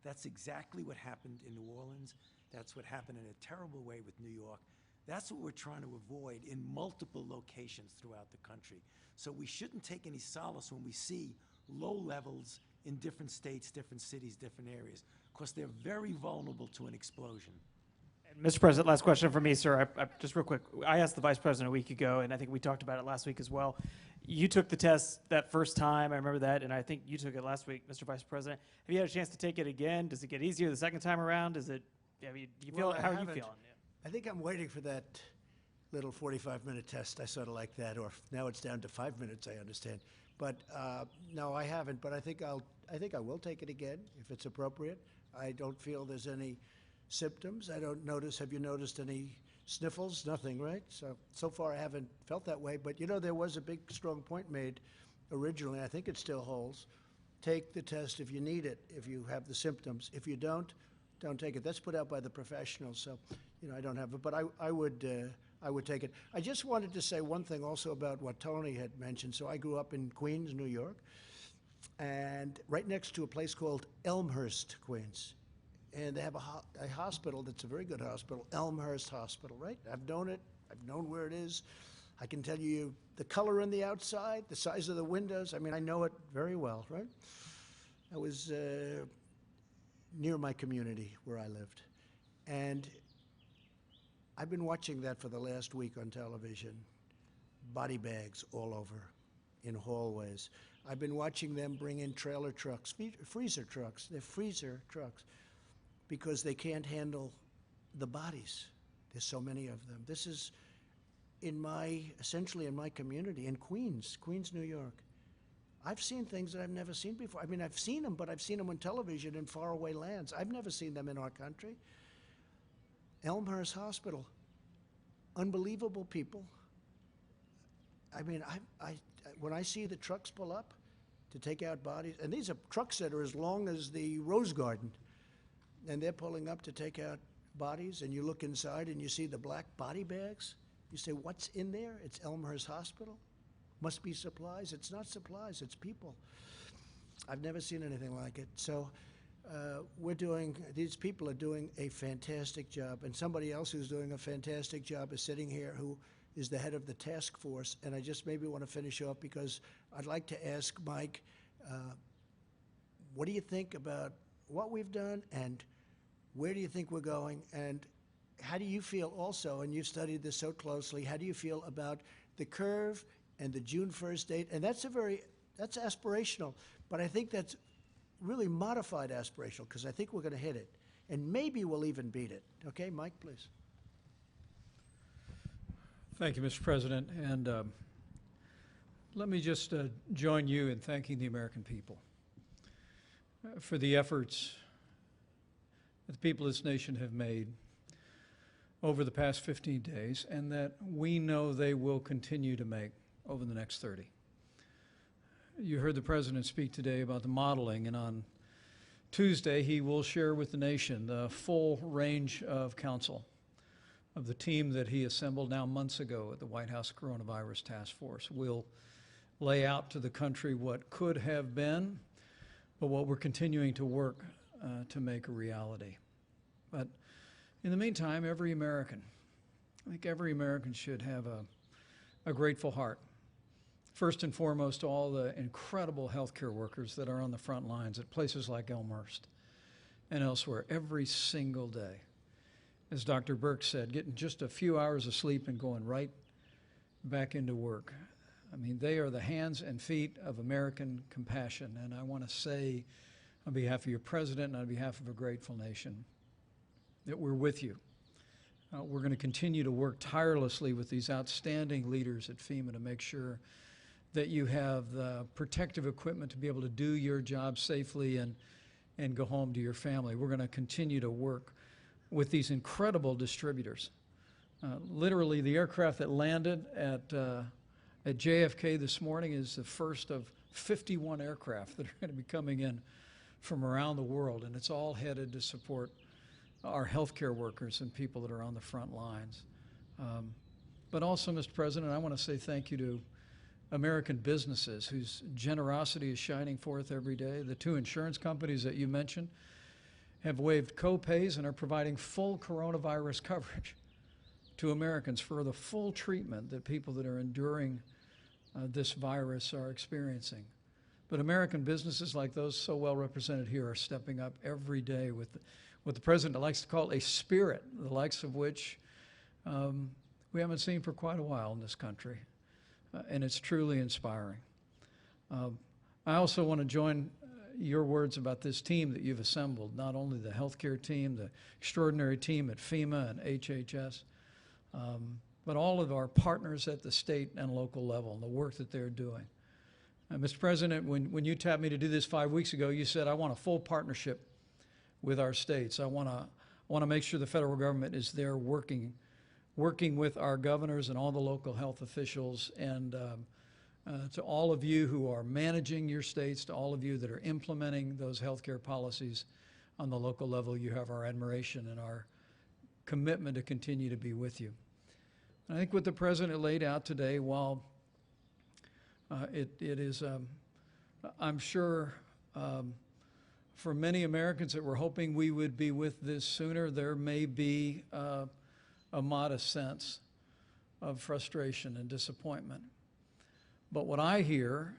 That's exactly what happened in New Orleans. That's what happened in a terrible way with New York. That's what we're trying to avoid in multiple locations throughout the country. So we shouldn't take any solace when we see low levels in different states, different cities, different areas, because they're very vulnerable to an explosion. And Mr. President, last question for me, sir. Just real quick. I asked the Vice President a week ago, and I think we talked about it last week as well. You took the test that first time, I remember that, and I think you took it last week, Mr. Vice President. Have you had a chance to take it again? Does it get easier the second time around? Does it, I mean, do you feel, how are you feeling? Yeah. I think I'm waiting for that little 45-minute test. I sort of like that, or now it's down to 5 minutes, I understand. But no, I haven't, but I think I will take it again if it's appropriate. I don't feel there's any symptoms. I don't notice, have you noticed any sniffles? Nothing, right? So far I haven't felt that way, but you know, there was a big, strong point made originally, I think it still holds. Take the test if you need it, if you have the symptoms. If you don't take it. That's put out by the professionals, so, you know, I don't have it, but I would take it. I just wanted to say one thing also about what Tony had mentioned. So I grew up in Queens, New York, and right next to a place called Elmhurst, Queens. And they have a hospital that's a very good hospital, Elmhurst Hospital, right? I've known it. I've known where it is. I can tell you the color on the outside, the size of the windows. I mean, I know it very well, right? I was near my community where I lived. And I've been watching that for the last week on television. Body bags all over in hallways. I've been watching them bring in trailer trucks, freezer trucks. They're freezer trucks because they can't handle the bodies. There's so many of them. This is essentially in my community, in Queens, New York. I've seen things that I've never seen before. I mean, I've seen them, but I've seen them on television in faraway lands. I've never seen them in our country. Elmhurst Hospital, unbelievable people. I mean, when I see the trucks pull up to take out bodies, and these are trucks that are as long as the Rose Garden, and they're pulling up to take out bodies, and you look inside and you see the black body bags. You say, what's in there? It's Elmhurst Hospital. Must be supplies. It's not supplies, it's people. I've never seen anything like it. So these people are doing a fantastic job, and somebody else who's doing a fantastic job is sitting here, who is the head of the task force. And I just maybe want to finish off because I'd like to ask Mike, what do you think about what we've done, and where do you think we're going, and how do you feel also, and you've studied this so closely, how do you feel about the curve and the June 1st date, and that's aspirational, but I think that's really modified aspirational, because I think we're going to hit it, and maybe we'll even beat it. Okay, Mike, please. Thank you, Mr. President, and let me just join you in thanking the American people for the efforts that the people of this nation have made over the past 15 days, and that we know they will continue to make over the next 30. You heard the President speak today about the modeling, and on Tuesday he will share with the nation the full range of counsel of the team that he assembled now months ago at the White House Coronavirus Task Force. We'll lay out to the country what could have been, but what we're continuing to work to make a reality. But in the meantime, every American, I think every American should have a grateful heart. First and foremost, all the incredible healthcare workers that are on the front lines at places like Elmhurst and elsewhere every single day. As Dr. Burke said, getting just a few hours of sleep and going right back into work. I mean, they are the hands and feet of American compassion, and I want to say on behalf of your president and on behalf of a grateful nation that we're with you. We're going to continue to work tirelessly with these outstanding leaders at FEMA to make sure that you have the protective equipment to be able to do your job safely and go home to your family. We're going to continue to work with these incredible distributors. Literally, the aircraft that landed at JFK this morning is the first of 51 aircraft that are going to be coming in from around the world, and it's all headed to support our healthcare workers and people that are on the front lines. But also, Mr. President, I want to say thank you to American businesses whose generosity is shining forth every day. The two insurance companies that you mentioned have waived co-pays and are providing full coronavirus coverage to Americans for the full treatment that people that are enduring this virus are experiencing. But American businesses like those so well represented here are stepping up every day with what the President likes to call a spirit, the likes of which we haven't seen for quite a while in this country. And it's truly inspiring. I also want to join your words about this team that you've assembled, not only the healthcare team, the extraordinary team at FEMA and HHS, but all of our partners at the state and local level and the work that they're doing. Mr. President, when you tapped me to do this 5 weeks ago, you said, I want a full partnership with our states. I want to make sure the federal government is there working with our governors and all the local health officials, and to all of you who are managing your states, to all of you that are implementing those healthcare policies on the local level, you have our admiration and our commitment to continue to be with you. And I think what the President laid out today, while it is, I'm sure, for many Americans that were hoping we would be with this sooner, there may be a modest sense of frustration and disappointment. But what I hear,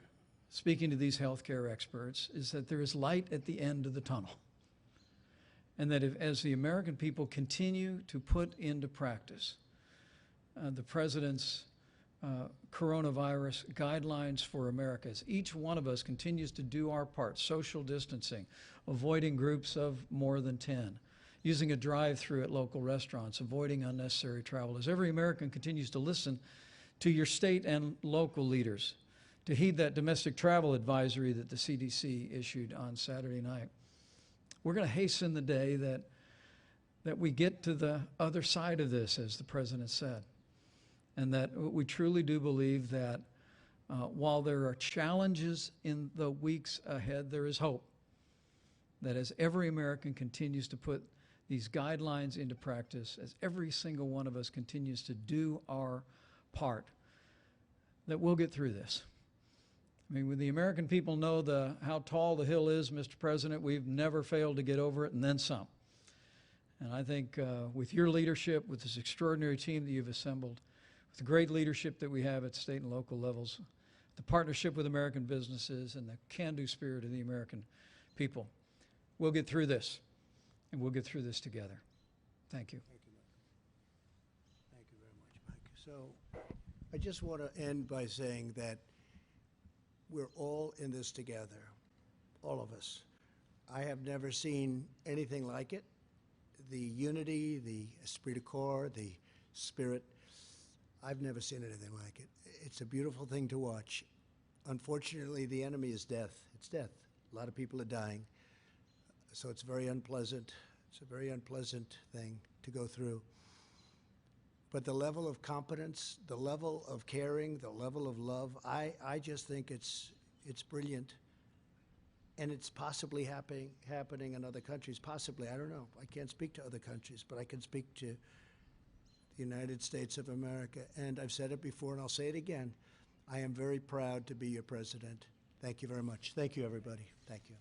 speaking to these healthcare experts, is that there is light at the end of the tunnel. And that as the American people continue to put into practice the President's coronavirus guidelines for America, as each one of us continues to do our part, social distancing, avoiding groups of more than 10, using a drive-through at local restaurants, avoiding unnecessary travel, as every American continues to listen to your state and local leaders, to heed that domestic travel advisory that the CDC issued on Saturday night. We're going to hasten the day that we get to the other side of this, as the President said, and that we truly do believe that while there are challenges in the weeks ahead, there is hope that as every American continues to put these guidelines into practice, as every single one of us continues to do our part, that we'll get through this. I mean, when the American people know how tall the hill is, Mr. President, we've never failed to get over it, and then some. And I think with your leadership, with this extraordinary team that you've assembled, with the great leadership that we have at state and local levels, the partnership with American businesses, and the can-do spirit of the American people, we'll get through this, and we'll get through this together. Thank you. Thank you very much, Mike. So I just want to end by saying that we're all in this together, all of us. I have never seen anything like it. The unity, the esprit de corps, the spirit, I've never seen anything like it. It's a beautiful thing to watch. Unfortunately, the enemy is death. It's death. A lot of people are dying. So it's very unpleasant. It's a very unpleasant thing to go through. But the level of competence, the level of caring, the level of love, I just think it's brilliant. And it's possibly happening in other countries. Possibly, I don't know. I can't speak to other countries, but I can speak to the United States of America. And I've said it before, and I'll say it again. I am very proud to be your president. Thank you very much. Thank you, everybody. Thank you.